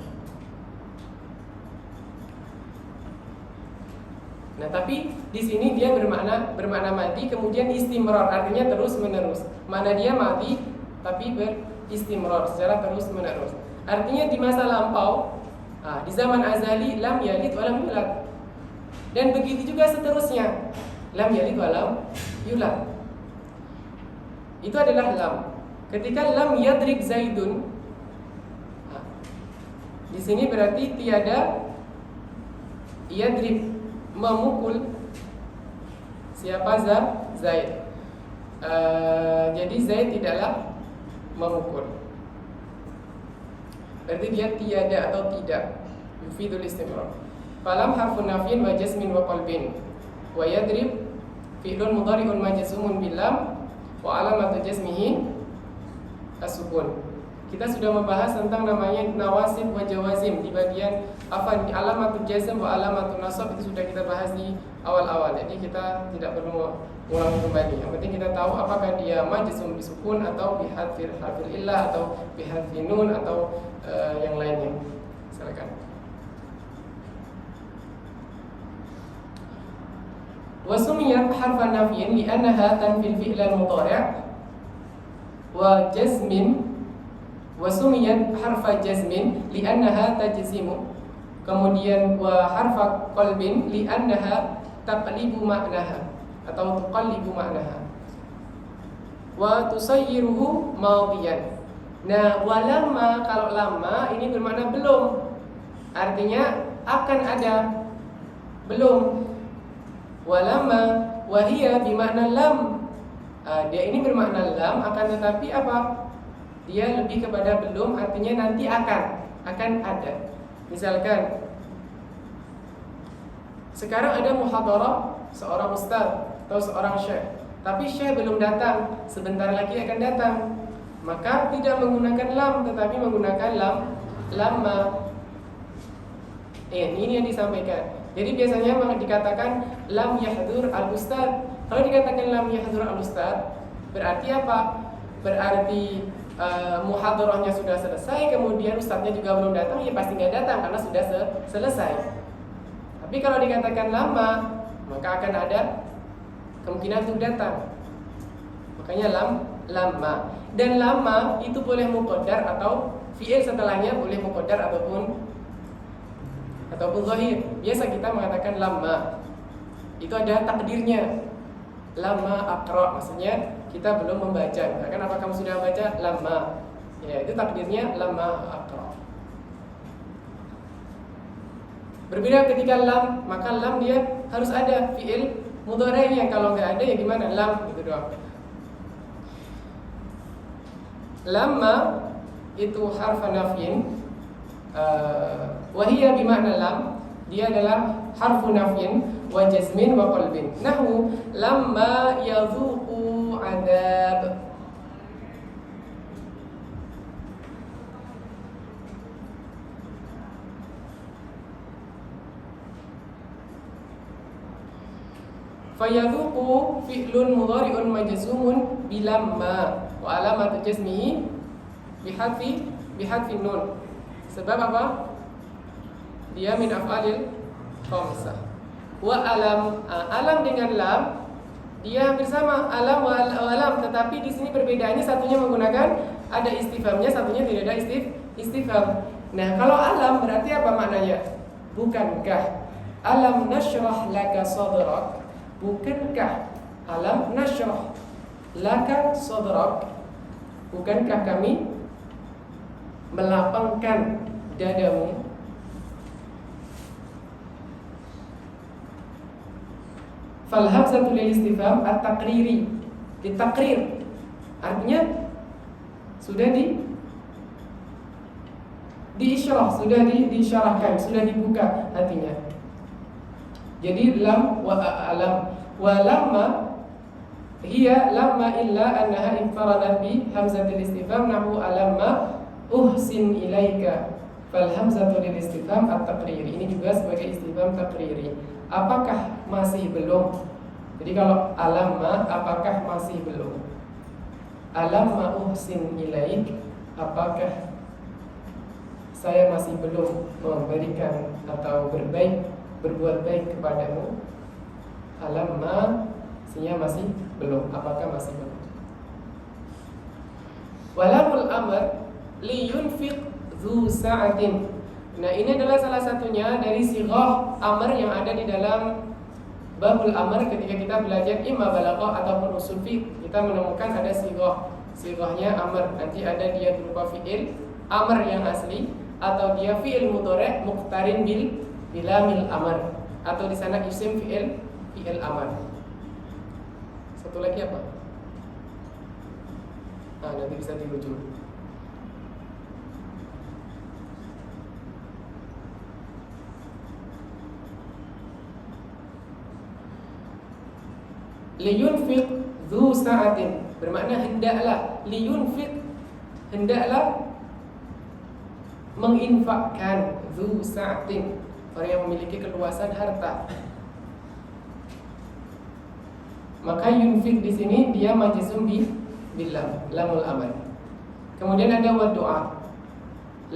Nah, tapi di sini dia bermakna madi, kemudian istimrar, artinya terus menerus. Mana dia madi tapi beristimrar secara terus menerus. Artinya di masa lampau, di zaman azali lam yalid wa lam yulad. Dan begitu juga seterusnya. Lam yalid wa lam yulad. Itu adalah lam. Ketika lam yadrib Zaidun, di sini berarti tiada yadrib, memukul siapa? Zaid. Jadi Zaid tidaklah memukul. Berarti dia tiada atau tidak. Yufidul istimrar. Falam harfun nafyin wa jazmin wa qalbin. Wa yadrib fi'lun mudhari'un majzumun bil lam wa alamatu jazmihi as-sukun. Kita sudah membahas tentang namanya nawasib wa jawazim di bagian apa alamatul jazm wa alamatul nasab, itu sudah kita bahas di awal-awal. Jadi kita tidak perlu ulang kembali. Yang penting kita tahu apakah dia majzum bisukun atau bihadfil harfil illah atau bihadfin nun atau yang lainnya. Silakan. Wasumiyat harfan nafyin li'annaha tanfil fi'l al-mudhari' wa jazmin. Wasumiyat harfa jazmin li'annaha tajzimu. Kemudian wa harfa qalbin li'annaha taqlibu ma'naha atau tuqallibu ma'naha. Wa tusayyiruhu madiyan. Nah, walamma, kalau lama ini bermakna belum. Artinya akan ada, belum. Walamma wahia bimakna lam. Dia ini bermakna lam, akan tetapi apa? Dia lebih kepada belum, artinya nanti akan ada. Misalkan sekarang ada muhadarah seorang ustaz atau seorang syekh, tapi syekh belum datang, sebentar lagi akan datang. Maka tidak menggunakan lam, tetapi menggunakan lamma. Ini yang disampaikan. Jadi biasanya dikatakan lam yahdur al-ustad. Kalau dikatakan lam yahdur al-ustad, berarti apa? Berarti muhadarahnya sudah selesai, kemudian ustadznya juga belum datang, ya pasti nggak datang karena sudah selesai. Tapi kalau dikatakan lama, maka akan ada kemungkinan untuk datang. Makanya lama. Dan lama itu boleh muqaddar atau fi'il setelahnya boleh muqaddar ataupun zahir. Biasa kita mengatakan lama, itu ada takdirnya. Lama aqra, maksudnya kita belum membaca. Misalkan apa kamu sudah baca? Lama. Ya, itu takdirnya lama aqra. Berbeda ketika lam, maka lam dia harus ada fi'il mudhari'nya. Kalau nggak ada ya gimana? Lam gitu doang. Lamma itu harfa nafyin. Wahiyya bimakna lam, dia adalah harfu nafyin wa jazmin wa qalbin. Nahu lamma yadhuqu adab. Fayadhuqu fi'lun mudhari'un majzumun bilamma wa alamatu jazmihi bihadfi nun. Sebab apa? Dia min af'alil khamsah. Wa alam dengan lam dia hampir sama, alam wa alam, tetapi di sini perbedaannya satunya menggunakan ada istifhamnya, satunya tidak ada istifham. Nah, kalau alam berarti apa maknanya? Bukankah alam nashrah laka sadrak? Bukankah alam nashrah laka sadrak? Bukankah kami melapangkan dadamu? Fal hamzatu lil istifham at-taqriri. Ditakrir. Artinya sudah diisyarah, sudah diisyarahkan, sudah dibuka hatinya. Jadi lam wa alam wa lamma hiya lamma illa annaha infaradat bi hamzatil istifham nahu alamma uhsin ilaika. Fal hamzatu lil istifham at-taqriri. Ini juga sebagai istifham taqriri. Apakah masih belum? Jadi kalau alamma, apakah masih belum? Alamma uhsin ilaik, apakah saya masih belum memberikan atau berbuat baik kepadamu? Alamma, artinya masih belum. Apakah masih belum? Walamul amr liyunfiq dzu sa'atin. Nah, ini adalah salah satunya dari sighah amr yang ada di dalam babul amr ketika kita belajar imma balaghah ataupun usul fiqh. Kita menemukan ada sighahnya amr. Nanti ada dia berupa fi'il amr yang asli atau dia fi'il mudhari' muqtarin bilamil amr, atau di sana isim fi'il amr. Satu lagi apa? Nanti bisa dirujuk. Liyunfiq dzu sa'atin bermakna hendaklah. Liyunfiq, hendaklah menginfakkan. Dzu sa'atin, orang yang memiliki keluasan harta. Maka yunfiq di sini dia majzum billam, lamul amr. Kemudian ada wa du'a.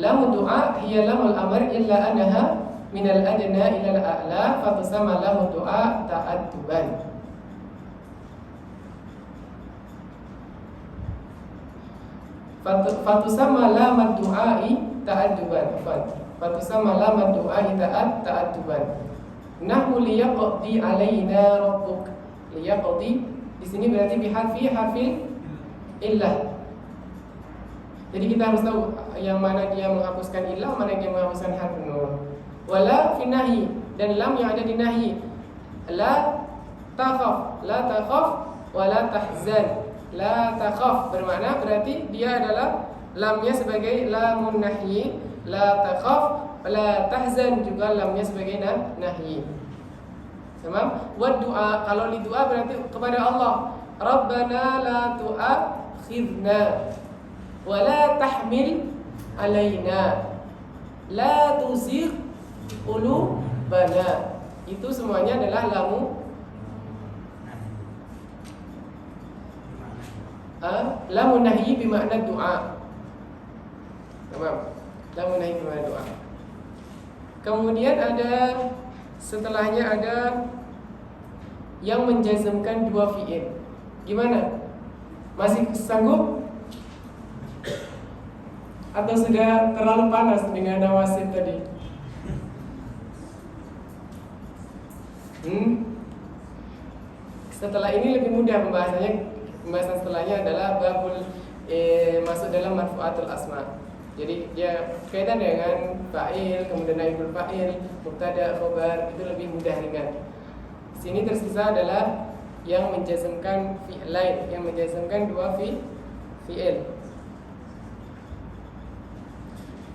Lamul du'a hiya lamul amr illa annaha minal adna ila al-a'la fa tusamma lamul du'a ta'adduban. Fatusamma lamad du'ai ta'adduban. Fatusamma lamad du'ai ta'adduban. Nahu liyaqdi alaina rabbuk. Liyaqdi di sini berarti harfil illah. Jadi kita harus tahu yang mana dia menghapuskan illah, mana dia menghapuskan harf nun. Wala fi nahi, dan lam yang ada di nahi. La takhaf wala tahzan. La takhaf bermakna berarti dia adalah lamnya sebagai lamun nahyi. La takhaf, la tahzan juga lamnya sebagai nahyi. Sama. Wa du'a, kalau li du'a berarti kepada Allah. Rabbana la tu'akhidna wa la tahmil alaina la tuzigh qulubana. Itu semuanya adalah lamun nahyi bermakna doa. Tamam. Lamun nahyi bermakna doa. Kemudian ada setelahnya ada yang menjazmkan dua fi'il. Gimana? Masih sanggup? Atau sudah terlalu panas dengan nawasib tadi? Setelah ini lebih mudah pembahasannya. Pembahasan setelahnya adalah babul masuk dalam marfu'atul asma. Jadi dia kaitan dengan fa'il, kemudian naibul fa'il, mubtada, khobar, itu lebih mudah ringan. Sini tersisa adalah yang menjazmkan fi'lain, yang menjazmkan dua fi'il.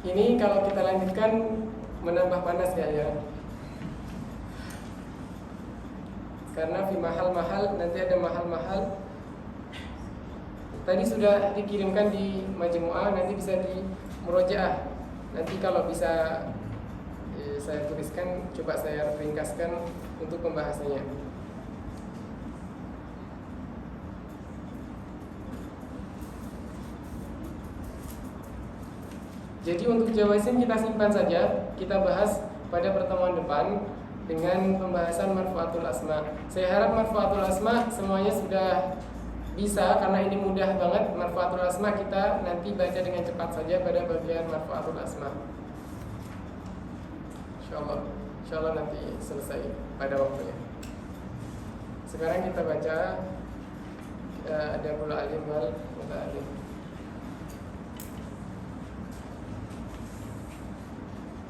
Ini kalau kita lanjutkan menambah panas ya. Karena fi mahal-mahal, nanti ada mahal-mahal. Tadi sudah dikirimkan di majmu'ah, nanti bisa di murojaah. Nanti kalau bisa saya tuliskan, coba saya ringkaskan untuk pembahasannya. Jadi untuk jawazim kita simpan saja, kita bahas pada pertemuan depan dengan pembahasan marfu'atul asma. Saya harap marfu'atul asma semuanya sudah bisa, karena ini mudah banget. Marfu'atul asma kita nanti baca dengan cepat saja pada bagian marfu'atul asma. Insyaallah nanti selesai pada waktunya. Sekarang kita baca ada mula alim wal muta'allim.